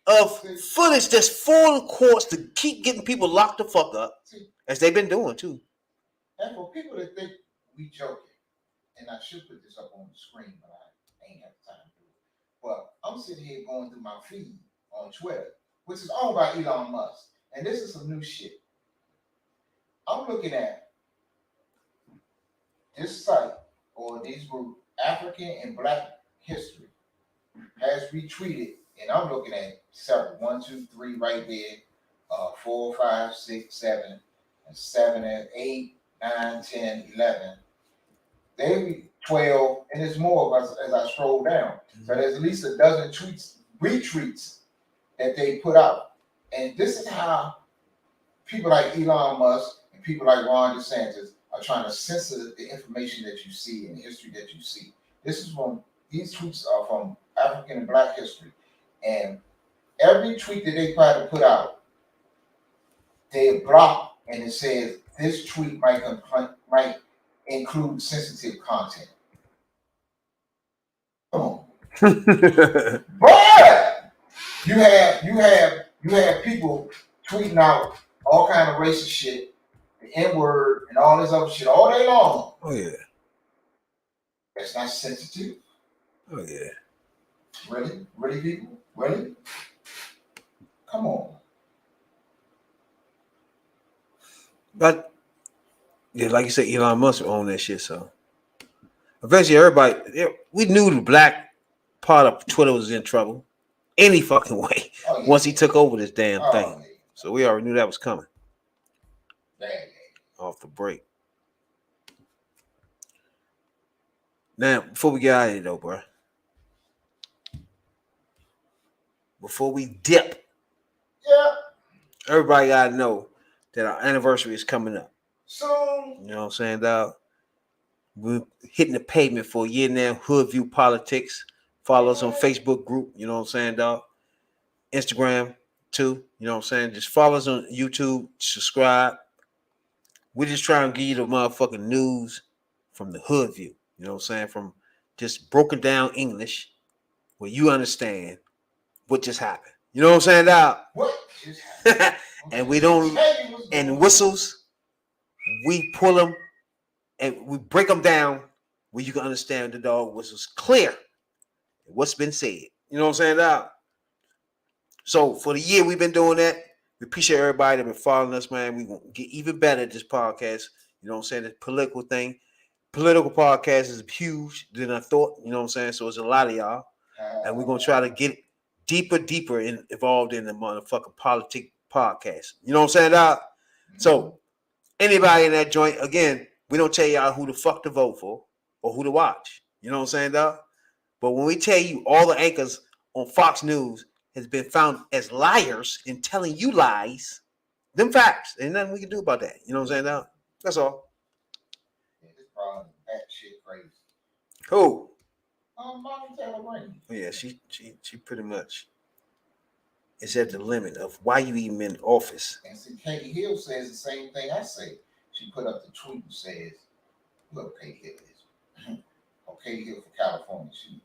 of footage that's full of courts to keep getting people locked the fuck up, as they've been doing too. And for people that think we joking, and I should put this up on the screen, but I ain't have time to do it. But I'm sitting here going through my feed on Twitter, which is owned by Elon Musk, and this is some new shit. I'm looking at this site or this group, African and Black History, has retweeted, and I'm looking at several, 1, 2, 3 right there, 4, 5, 6, 7, and 7 and 8, 9, 10, 11. They 12, and there's more as I scroll down. So there's at least a dozen retweets that they put out. And this is how people like Elon Musk and people like Ron DeSantis are trying to censor the information that you see and the history that you see. These tweets are from African and Black history. And every tweet that they try to put out, they block, and it says this tweet might include sensitive content. Come on. But you have people tweeting out all kind of racist shit, the N-word and all this other shit all day long. Oh yeah. That's not sensitive. Oh yeah. Really? Really, people? Really? Come on. But yeah, like you said, Elon Musk owned that shit. So eventually, everybody, we knew the black part of Twitter was in trouble any fucking way once he took over this damn thing. Yeah. So we already knew that was coming. Off the break. Now, before we get out of here, though, bro. Before we dip, everybody gotta know that our anniversary is coming up. Soon. You know what I'm saying, dog? We're hitting the pavement for a year now. Hoodviewpolitics. Follow us on Facebook group. You know what I'm saying, dog? Instagram, too. You know what I'm saying? Just follow us on YouTube, subscribe. We're just trying to give you the motherfucking news from the hood view. You know what I'm saying? From just broken down English where you understand what just happened. You know what I'm saying, dog? What just happened? And we don't, and whistles, we pull them and we break them down where you can understand the dog whistles clear what's been said. You know what I'm saying, dog? So for the year we've been doing that. We appreciate everybody that been following us, man. We gonna get even better at this podcast. You know what I'm saying? The political thing. Political podcast is huge than I thought. You know what I'm saying? So it's a lot of y'all. And we're gonna try to get deeper involved in the motherfucking politic podcast. You know what I'm saying, dog? So anybody in that joint, again, we don't tell y'all who the fuck to vote for or who to watch. You know what I'm saying, dog? But when we tell you all the anchors on Fox News has been found as liars in telling you lies, them facts. Ain't nothing we can do about that. You know what I'm saying, dog? That's all. Yeah, this problem is that shit crazy. Who? Mama Taylor Green. Yeah, she pretty much is at the limit of why you even in office. And see, Katie Hill says the same thing I say. She put up the tweet and says, look, Katie Hill is. Katie Hill for California.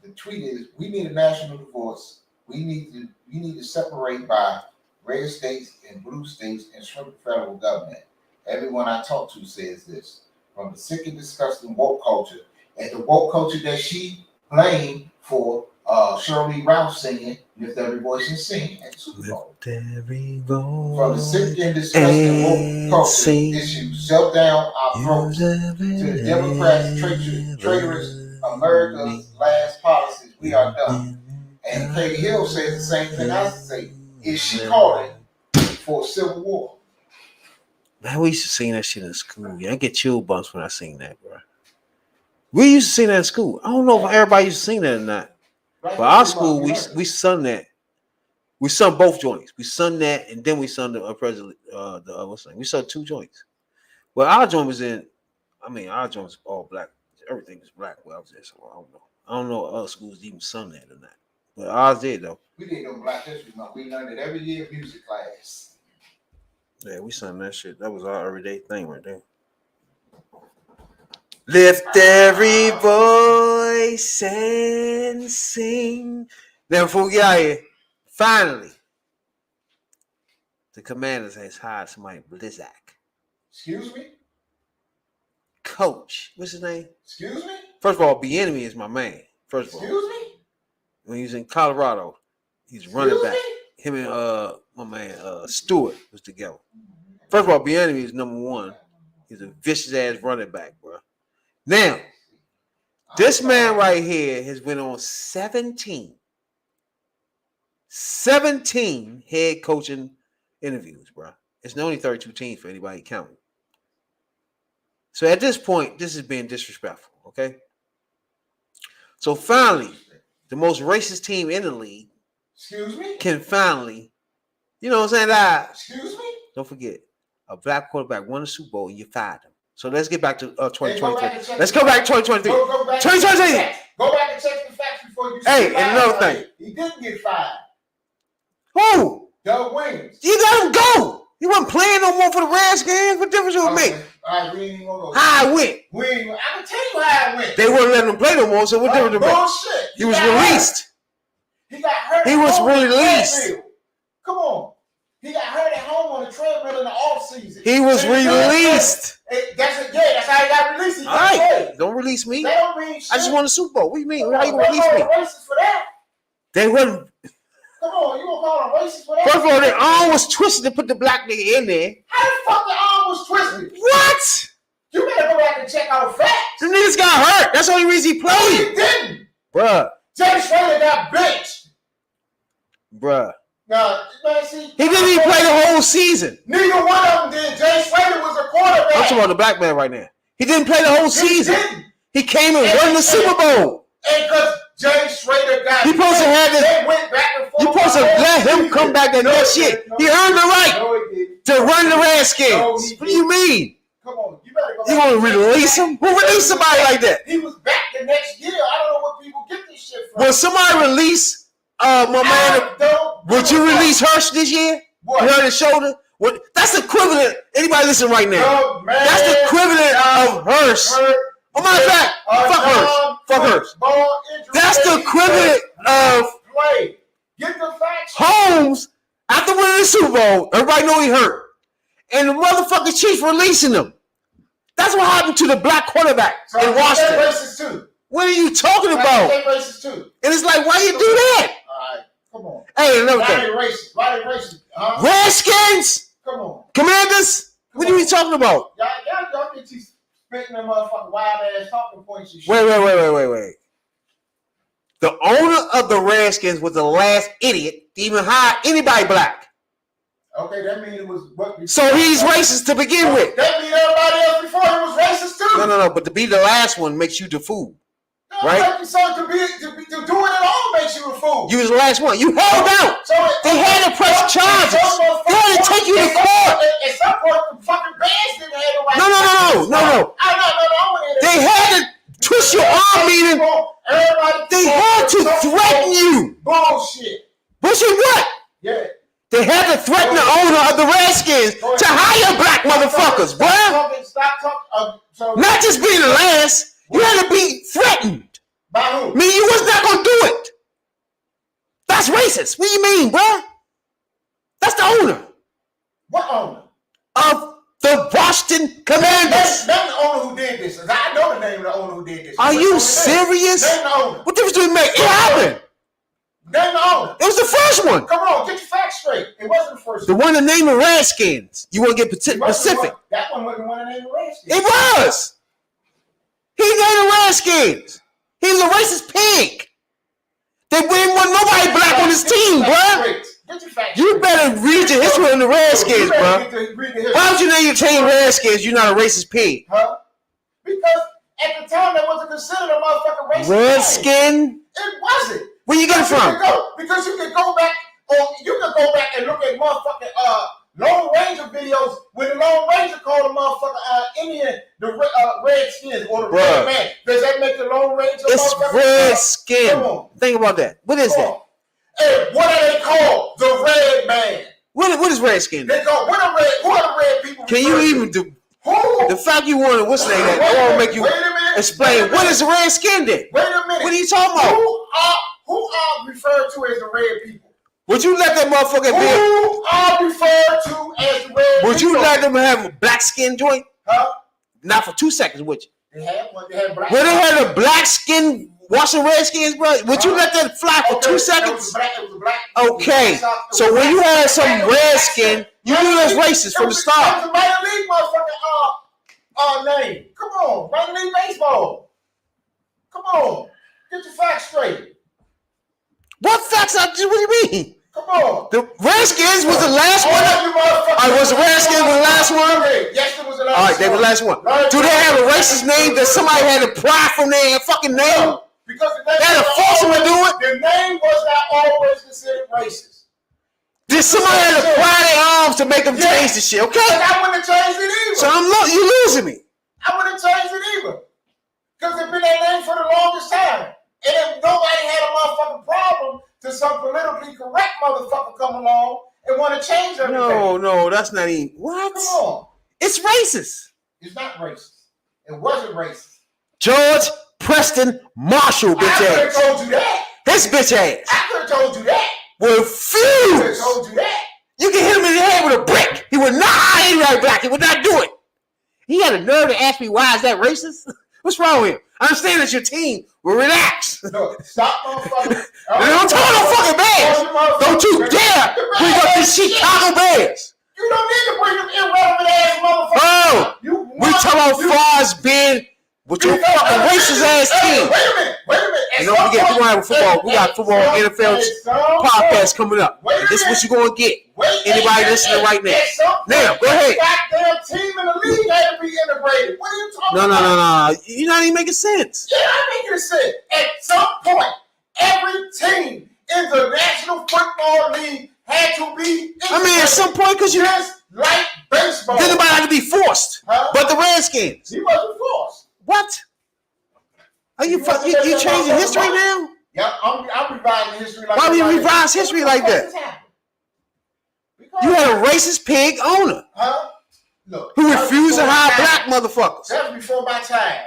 The tweet is, we need a national divorce. We need to separate by red states and blue states and shrink the federal government. Everyone I talk to says this. From the sick and disgusting woke culture, and the woke culture that she blamed for Shirley Ralph singing "Lift Every Voice and Sing" at the Super Bowl. Every voice From the sick and disgusting woke culture issue, shut down our throats to the Democrats' traitorous America's last policies. We are done. And Katie Hill says the same thing I say. Is she calling for a civil war? Man, we used to sing that shit in school. Yeah, I get chill bumps when I sing that, bro. We used to sing that in school. I don't know if everybody used to sing that or not. But our school, we sung that. We sung both joints. We sung that, and then we sung the president. What's the name? We sung two joints. Well, our joint was our joint was all black. Everything was black. Well, I was there, so I don't know. I don't know if other schools even sung that or not. But ours did though. We did no Black History Month. We learned it every year in music class. Yeah, we sung that shit. That was our everyday thing right there. Lift every voice and sing. Now, before we get out of here, finally, the Commanders has hired somebody, Blizzak. Excuse me? Coach. What's his name? Excuse me? First of all, Bieniemy is my man. First of all. Excuse me? When he was in Colorado, he's running back. Him and my man Stewart was together. First of all, Bieniemy is number one. He's a vicious ass running back, bro. Now, this man right here has been on 17 head coaching interviews, bro. It's only 32 teams for anybody counting. So at this point, this is being disrespectful, okay? So finally, the most racist team in the league, excuse me, can finally, you know what I'm saying? Excuse me? Don't forget, a black quarterback won a Super Bowl and you fired him. So let's get back to 2023. Let's go back to 2023. Go back 2023. Go back and check the facts before you. Hey, and another thing. He didn't get fired. Who? Doug Williams. You let him go. He wasn't playing no more for the Redskins. What difference would it make? All right, we ain't gonna go. How it went? I can tell you how it went. They wouldn't let him play no more, so what difference would it make? Bullshit. He was released. He got hurt. He was released. Come on. He got hurt at home on the treadmill in the offseason. He was released. That's how he got released. He all right, don't release me. They don't mean shit. I just won a Super Bowl. What do you mean? How you gonna release me? Racist for that. They wouldn't. Come on, you gonna call him racist for that? First of all, their arm was twisted to put the black nigga in there. How the fuck the arm was twisted? What? You better go back and check out facts. The niggas got hurt. That's the only reason he played. No, he didn't. Bruh. Jay Schrader got benched. Bruh. Now, man, see, he didn't even play the whole season. Neither one of them did. Jay Schrader was a quarterback. I'm talking about the black man right now. He didn't play the whole season. He came and won the Super Bowl. And because Jay Schrader got he supposed to have this. They went back and forth. You supposed to let him come back and next year. He earned the right to run the Redskins. What do you mean? Come on, you better go back. You want to release him? Who released somebody like that? He was back the next year. I don't know what people get this shit from. When somebody release my man, would you release Hirsch this year? What? You heard his shoulder? What? That's equivalent. Anybody listen right now? That's the equivalent of Hirsch. Oh, matter of fact, fuck Hirsch. Fuck Hirsch. That's the equivalent of play. Get the facts. Holmes after winning the Super Bowl. Everybody know he hurt, and the motherfucking Chiefs releasing him. That's what happened to the black quarterback in Washington. Racist too. What are you talking about? Racist too. And it's like, why you do that? All right, come on. Hey, another thing. Why they racist? Huh? Redskins, Come on. Commanders. What are you talking about? Y'all get you spitting them motherfucking wild ass talking points and shit. Wait. The owner of the Redskins was the last idiot to even hire anybody black. Okay, that means it was what. So he's racist to begin with. That means everybody else before him was racist too. No. But to be the last one makes you the fool. Right? So to do it at all makes you a fool. You was the last one. You held out. They had to press charges. They had to take you to court. At some point, the fucking bands didn't have the right. No. They had to twist your arm, meaning they had to threaten you. Bullshit. Bullshit what? Yeah. They had to threaten the owner of the Redskins to hire black motherfuckers, boy. Stop talking. Not just being the last. You had to be threatened. By who? Mean you was not gonna do it. That's racist. What do you mean, bro? That's the owner. What owner? Of the Washington Commanders. That's the owner who did this. I know the name of the owner who did this. Are you serious? Name the owner. What difference do it make? It happened. Name the owner. It was the first one. Come on, get your facts straight. It wasn't the first The one. one that named the Redskins. You want to get specific? That one wasn't the one that named the Redskins. It was. He named the Redskins. He was a racist pig. They didn't want nobody black on his team, bro. You better read your history on the Redskins, bro. Why would you name your team Redskins? You're not a racist pig. Huh? Because at the time that wasn't considered a motherfucking racist. Redskin? It wasn't. Where you get it from? Because you can go back, and look at motherfucking Lone Ranger videos when the Lone Ranger called the motherfucker Indian the Redskins or the Red Man. Does that make the Lone Ranger? It's Redskin. Think about that. What is that? Hey, what are they called? The Red Man. What is Redskin? They call what are the red people? Can you even do? Who? The fact you wanted what's name that? I want to make you explain what is the Redskin then? Wait a minute. What are you talking about? Who are referred to as the red people? Would you let that motherfucker be? Who are referred to as the red people? Would you let them have a black skin joint? Huh? Not for 2 seconds, would you? They had one. They had black. When they had a black skin Washington Redskins, bro, would you let that fly for 2 seconds? It was black. Okay, so when you had some redskin, you knew that's racist from the start. That was a minor league motherfucking name. Come on, minor league baseball. Come on, get your facts straight. What facts? What do you mean? Come on. The Redskins was the last one. Was the Redskins the last one? Yes, it was the last one. All right, they were the last one. Do they have a racist name that somebody had to pry from their fucking name? Because they had to force them to do it? The name was not always considered racist. Did somebody have to pry their arms to make them change the shit? Okay. I wouldn't have changed it either. So you losing me. I wouldn't have changed it either. Because it's been that name for the longest time. And if nobody had a motherfucking problem to some politically correct motherfucker come along and want to change everything. No, that's not even. What? Come on. It's racist. It's not racist. It wasn't racist. George Preston Marshall, bitch ass. I could have told you that. His bitch ass. I could have told you that. Refuse. I could have told you that. You can hit him in the head with a brick. He would not hire anybody black. He would not do it. He had a nerve to ask me why is that racist? What's wrong with him? I understand it's your team. Well, relax. No, stop motherfucking. Don't talk no fucking Bears. Don't you dare bring up the Chicago Bears. You don't need to bring them irrelevant ass motherfuckers. Oh, we talking about far as being with your fucking racist ass team. Wait a minute. And don't forget, we got football. We got football NFL podcast coming up. This is what you're gonna get. Anybody listening right now? Now, go ahead. Goddamn team in the league had to be integrated. What are you talking about? No. You're not even making sense. Yeah, I'm making sense. At some point, every team in the National Football League had to be integrated. I mean, at some point, because you just like baseball. Didn't nobody have to be forced, but the Redskins. He wasn't forced. What? Are you changing history now? Yeah, I'm revising history like Why that. would you revise history like that? You had a racist pig owner. Huh? Look. Who refused to hire black motherfuckers. That was before my time.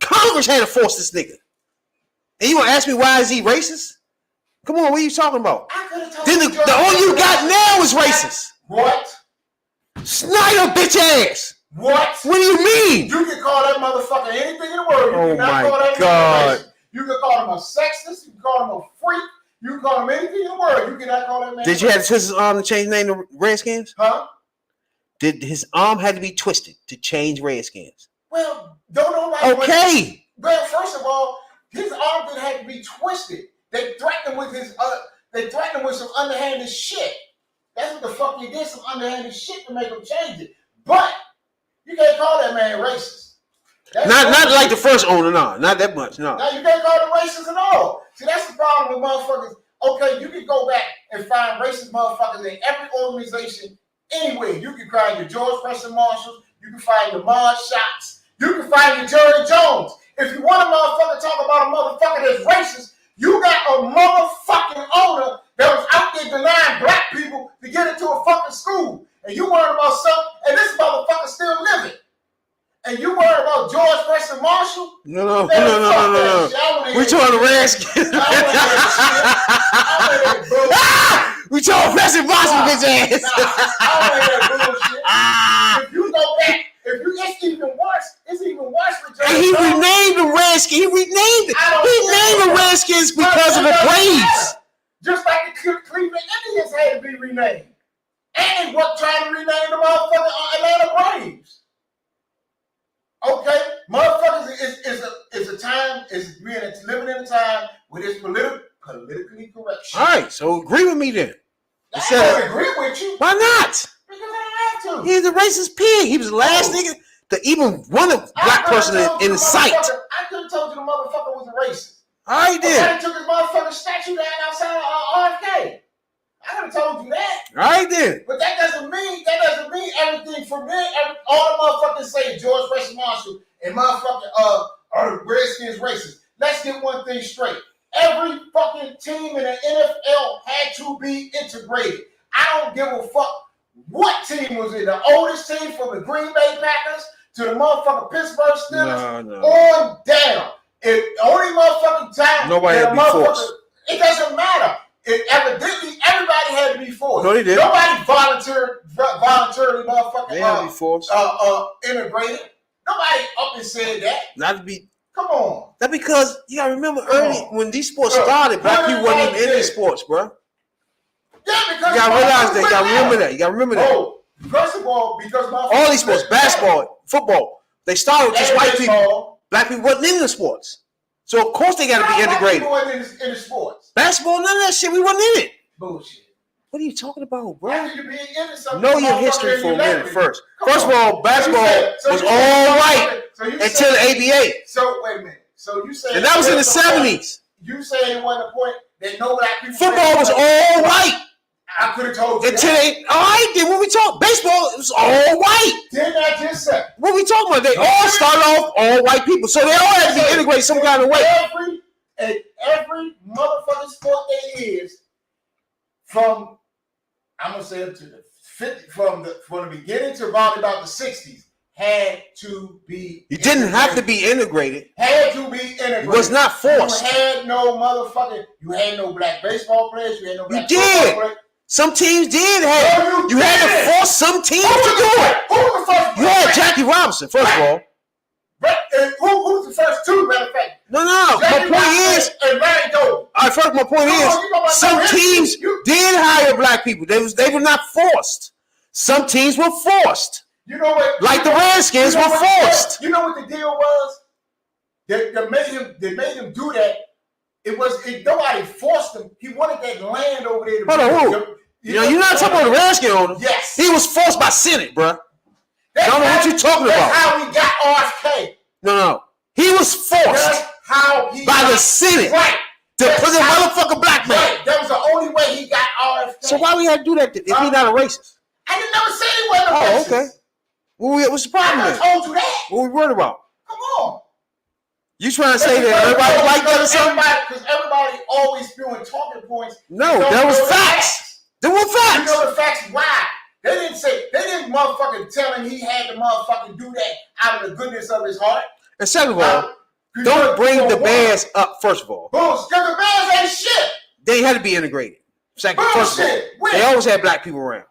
Congress had to force this nigga. And you want to ask me why is he racist? Come on, what are you talking about? I could have told Then you. the only you got now is racist. What? Snyder, bitch ass. What? What do you mean? You can call that motherfucker anything in the world. Oh You cannot my call that God. racist. You can call him a sexist. You can call him a freak. You can call him anything in the world. You cannot call that man. Did you have to twist his arm to change the name to Redskins? Huh? Did his arm had to be twisted to change Redskins? Well, don't nobody. Okay. Well, first of all, his arm didn't have to be twisted. They threatened him with They threatened him with some underhanded shit. That's what the fuck he did. Some underhanded shit to make him change it. But you can't call that man racist. Not like the first owner, no, not that much, no. Now you can't call him racist at all. See, that's the problem with motherfuckers. Okay, you can go back and find racist motherfuckers in every organization anywhere. You can find your George Preston Marshalls. You can find your Mars Shots. You can find your Jerry Jones. If you want a motherfucker to talk about a motherfucker that's racist, you got a motherfucking owner that was out there denying black people to get into a fucking school. And you worried about something, and this motherfucker still living. And you worried about George Preston Marshall? No. We We talking the Redskins. We talking Preston Marshall, bitch ass. If you go back, it's even worse. It's even worse with George. And he renamed the Redskins. He renamed it. He named the Redskins because of the Braves. Just like the Cleveland Indians had to be renamed. And they were trying to rename the motherfucking Atlanta Braves. Okay, motherfuckers is a time living in a time where it's politically correct shit. All right, so agree with me then. I don't agree with you. Why not? Because I don't have to. He's a racist pig. He was the last nigga to even want a black person in sight. I could have told you the motherfucker was a racist. All right then. I took his motherfucking statue down outside RFK. I could have told you that. All right then. But that doesn't mean everything for me. All the motherfuckers say George Preston Marshall and motherfucking Redskins racist. Let's get one thing straight. Every fucking team in the NFL had to be integrated. I don't give a fuck what team was it. The oldest team from the Green Bay Packers to the motherfucking Pittsburgh Steelers on down. If only motherfucking time nobody had to be forced. It doesn't matter. Evidently, everybody had to be forced. No, they didn't. Nobody voluntarily motherfucking They had to be forced. Integrated. Nobody up and said that. Not to be. Come on. That's because you gotta remember early when these sports started, black people wasn't even in these sports, bro. Yeah, because you gotta realize that. You gotta remember that. You gotta remember that. Oh, first of all, because all these sports, basketball, football, they started with just white people. Black people wasn't in the sports. So of course they got to be integrated. In the sports. Basketball, none of that shit. We wasn't in it. Bullshit. What are you talking about, bro? Know your history for a minute first. First of all, basketball was all white until the ABA. So wait a minute. So you say, and that was in the 70s. You say it wasn't a point that no black people. Football was all white. I could have told you. Until they, all right, then what we talk? Baseball, it was all white. Didn't I just say? What we talking about? They all started off all white people, so they all had to be integrated some kind of way. Every motherfucking sport there is, from I'm gonna say up to the 50, from the beginning to about the 60s, had to be. You didn't have to be integrated. Had to be integrated. It was not forced. You had no motherfucking. You had no black baseball players. You had no black. You did. Players. Some teams did have. No, you had to force some teams to do it. Who was the first? You had Jackie Robinson, first of all. Who was the first two? Matter of fact. No. My point is. And Larry Doe. All right, first, my point is, some teams did hire black people. They were not forced. Some teams were forced. You know what? Like the Redskins were forced. You know what the deal was? They made him do that. Nobody forced him. He wanted that land over there. Hold on, who? You're not talking about the Redskin owner. Yes. He was forced by Senate, bro. I don't know what you're talking about. That's how we got RFK. No. He was forced by the Senate to put a motherfucking black man. Right. That was the only way he got RFK. So why we had to do that if he's not a racist? I didn't never say he wasn't a racist. Oh, okay. Well, what's the problem then? I told you that. What we worried about? Come on. You trying to say that everybody like that or something? Because everybody always spewing talking points. No, that was facts. There were facts. You know the facts. Why? They didn't motherfucking tell him he had to motherfucking do that out of the goodness of his heart. And second of all, don't bring the Bears up, first of all. Bullshit. Because the Bears ain't shit. They had to be integrated. Second, first of all, When? they always had black people around.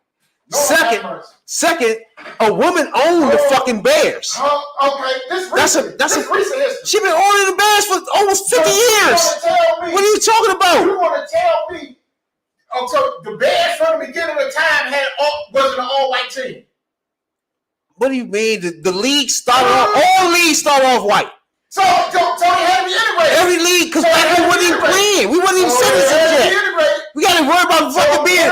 No, Second, a woman owned the fucking Bears. Okay, That's a recent history. She been owning the Bears for almost 50 years. What are you talking about? You want to tell me? Oh, so the Bears from the beginning of the time wasn't an all-white team. What do you mean? The league started off. All leagues started off white. So they had to be integrated. Every league, because black people wasn't even playing. We wasn't even citizens yet. We got to worry about fucking being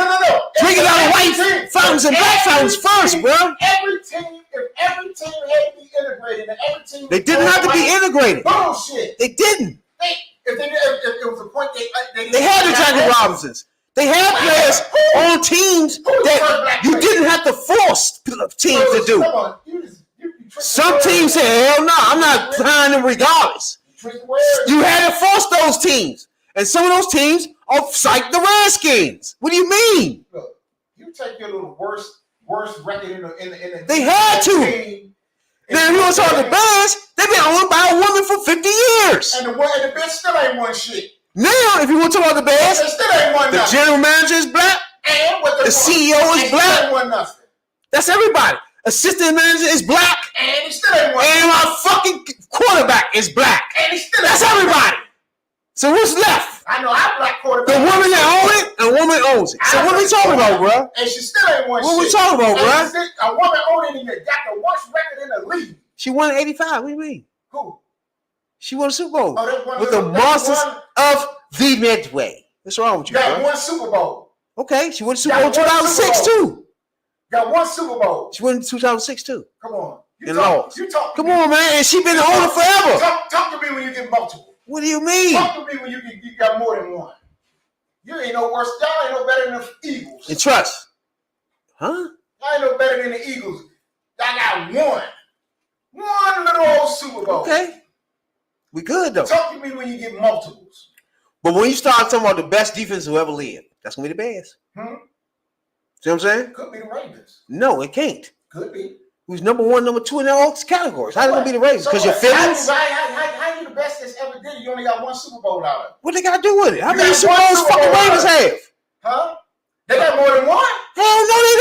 drinking out of white fountains and black fountains first, bro. If every team had to be integrated, and every team they didn't have to be integrated. Bullshit. They didn't. If it was a point they had the Jackie Robinsons. They had players on teams that you didn't have to force teams to do. Some teams say, hell no, I'm not trying them regardless. You had to force those teams. And some of those teams are like the Redskins. What do you mean? Look, you take your little worst record in the they had to. Now, if you want to talk the Bears, they've been owned by a woman for 50 years. And the bitch still ain't won shit. Now, if you want to talk about the Bears, the general manager is black. And the CEO is black. That's everybody. Assistant manager is black. And he still ain't won. And my fucking quarterback is black. And he still That's everybody. So what's left? I know I'm black quarterback. The woman that owns it, and a woman owns it. So what are we talking about, bro? And she still ain't won. What are we talking about, bro? A woman owning it got the worst record in the league. She won 85. What do you mean? Who? She won a Super Bowl with the the Monsters of the Midway. What's wrong with you, got bro? one Super Bowl. Okay, she won the Super Bowl in 2006 too. Got one Super Bowl. She won in 2006 too. Come on. You lost. Come on, man. And she been the owner forever. Talk to me when you get multiple. What do you mean? Talk to me when you got more than one. You ain't no worse. Y'all ain't no better than the Eagles. And trust. Huh? Y'all ain't no better than the Eagles. Y'all got one. One little old Super Bowl. Okay. We good though. Talk to me when you get multiples. But when you start talking about the best defense who ever lived, that's gonna be the Bears. See what I'm saying? Could be the Ravens. No, it can't. Could be. Who's number one, number two in all categories? How they gonna be the Ravens? Because your feelings? How you the best that's ever did it? You only got one Super Bowl out of it. What they gotta do with it? How many Super Bowls fucking Ravens have? Huh? They got more than one. Hell no, they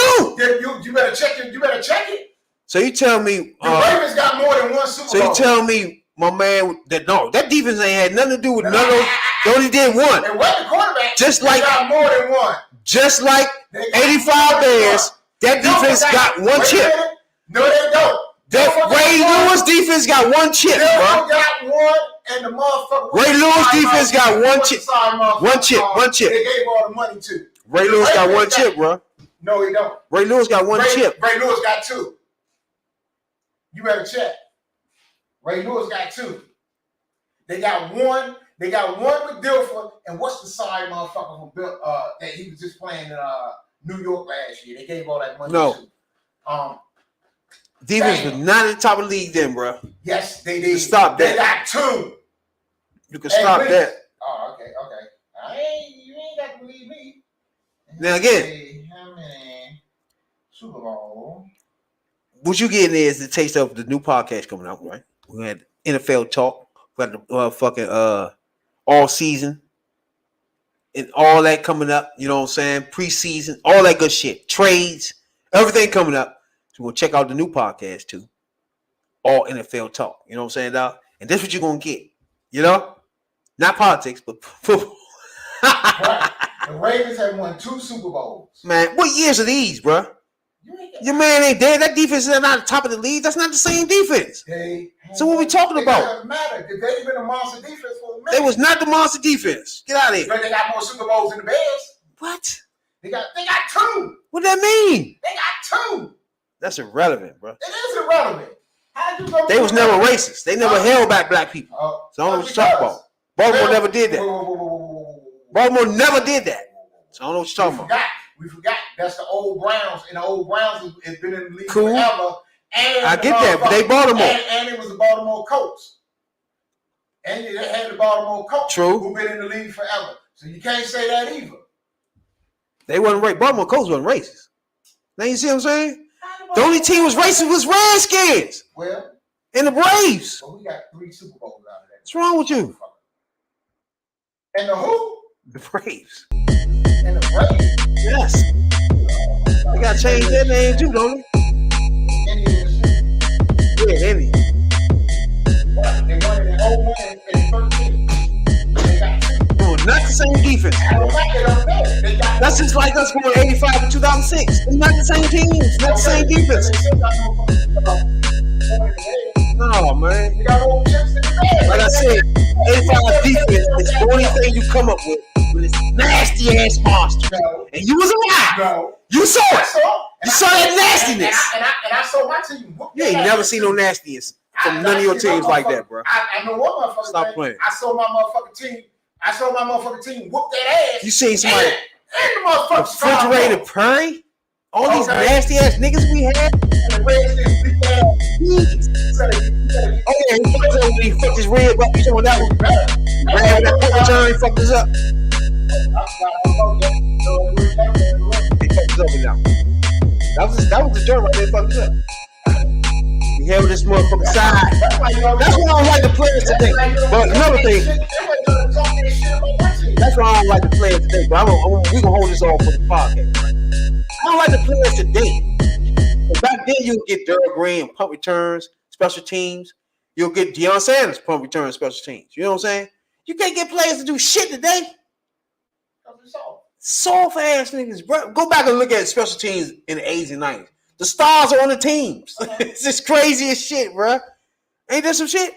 don't. You better check it. You better check it. So you tell me the Ravens got more than one Super Bowl. So you tell me, my man, that defense ain't had nothing to do with none of those. They only did one. And what the quarterback? Just like got more than one. Just like 85 Bears, that defense got one chip. No, they don't. That Ray Lewis defense got one chip, bro. Got one, and the motherfucker. Ray Lewis defense got one chip. One chip. They gave all the money to. Ray Lewis got one chip, bro. No, he don't. Ray Lewis got one chip. Ray Lewis got two. You better check. Ray Lewis got two. They got one. They got one with Dilfer, and what's the side motherfucker from Bill that he was just playing in New York last year? They gave all that money to. Defense was not at the top of the league then, bro. Yes, they did. Stop that. They got two. You can stop that. Oh, okay. You ain't got to believe me. Now again, how many Super Bowl? What you getting is the taste of the new podcast coming out, right? We had NFL talk. We had the fucking all season and all that coming up. You know what I'm saying? Preseason, all that good shit. Trades, everything coming up. So we'll check out the new podcast too. All NFL talk. You know what I'm saying, dog? And this is what you're gonna get. You know? Not politics, but football. Right. The Ravens have won 2 Super Bowls. Man, what years are these, bro? Your man ain't dead. That defense is not the top of the league. That's not the same defense. So what we talking about? It doesn't matter. They've been a monster defense for a minute. They was not the monster defense. Get out of here. But they got more Super Bowls than the Bears. What? They got 2. What that mean? They got 2. That's irrelevant, bro. It is irrelevant. How'd you go? They was never racist. They never held back black people. So I don't know what you're talking about. Baltimore never did that. Baltimore never did that. So I don't know what you're talking about. We forgot. That's the old Browns, and the old Browns has been in the league forever. And I get that, but they Baltimore. And it was the Baltimore Colts. And you had the Baltimore Colts, True. who've been in the league forever. So you can't say that either. They wasn't racist. Baltimore Colts wasn't racist. Now you see what I'm saying? The only team was racist was Redskins. Well, and the Braves. Well, we got 3 Super Bowls out of that. What's wrong with you? And the who? The Braves. And the Braves? Yes. They got to change their name too, don't they? Yeah, Indian. They won it in 01 and 13. Oh, not the same defense. That's just like us going 85 to 2006. It's not the same teams, not the same defense. No, man. Like I said, 85 defense is the only thing you come up with this nasty ass monster. And you was alive. You saw it. You saw that nastiness. And I saw my team. You ain't never seen no nastiness from none of your teams like that, bro. I know what motherfucker. Stop playing. I saw my motherfucking team whoop that ass. You seen somebody and the motherfucker refrigerator Perry? All these nasty ass niggas we had. Oh yeah, he fucked his rib up. You talking that one? Ran that punt return, he fucked us up. He fucked us up with that. That was the joint right there, fucked us up. He held this motherfucker side. That's why I don't like the players today. But another thing, that's why I don't like the players today. But we gonna hold this all for the podcast. I don't like the players today. But back then, you would get Darryl Green punt returns, special teams. You'll get Deion Sanders punt returns, special teams. You know what I'm saying? You can't get players to do shit today. Soft ass niggas, bro. Go back and look at special teams in the 80s and 90s. The stars are on the teams. It's just crazy as shit, bro. Ain't that some shit?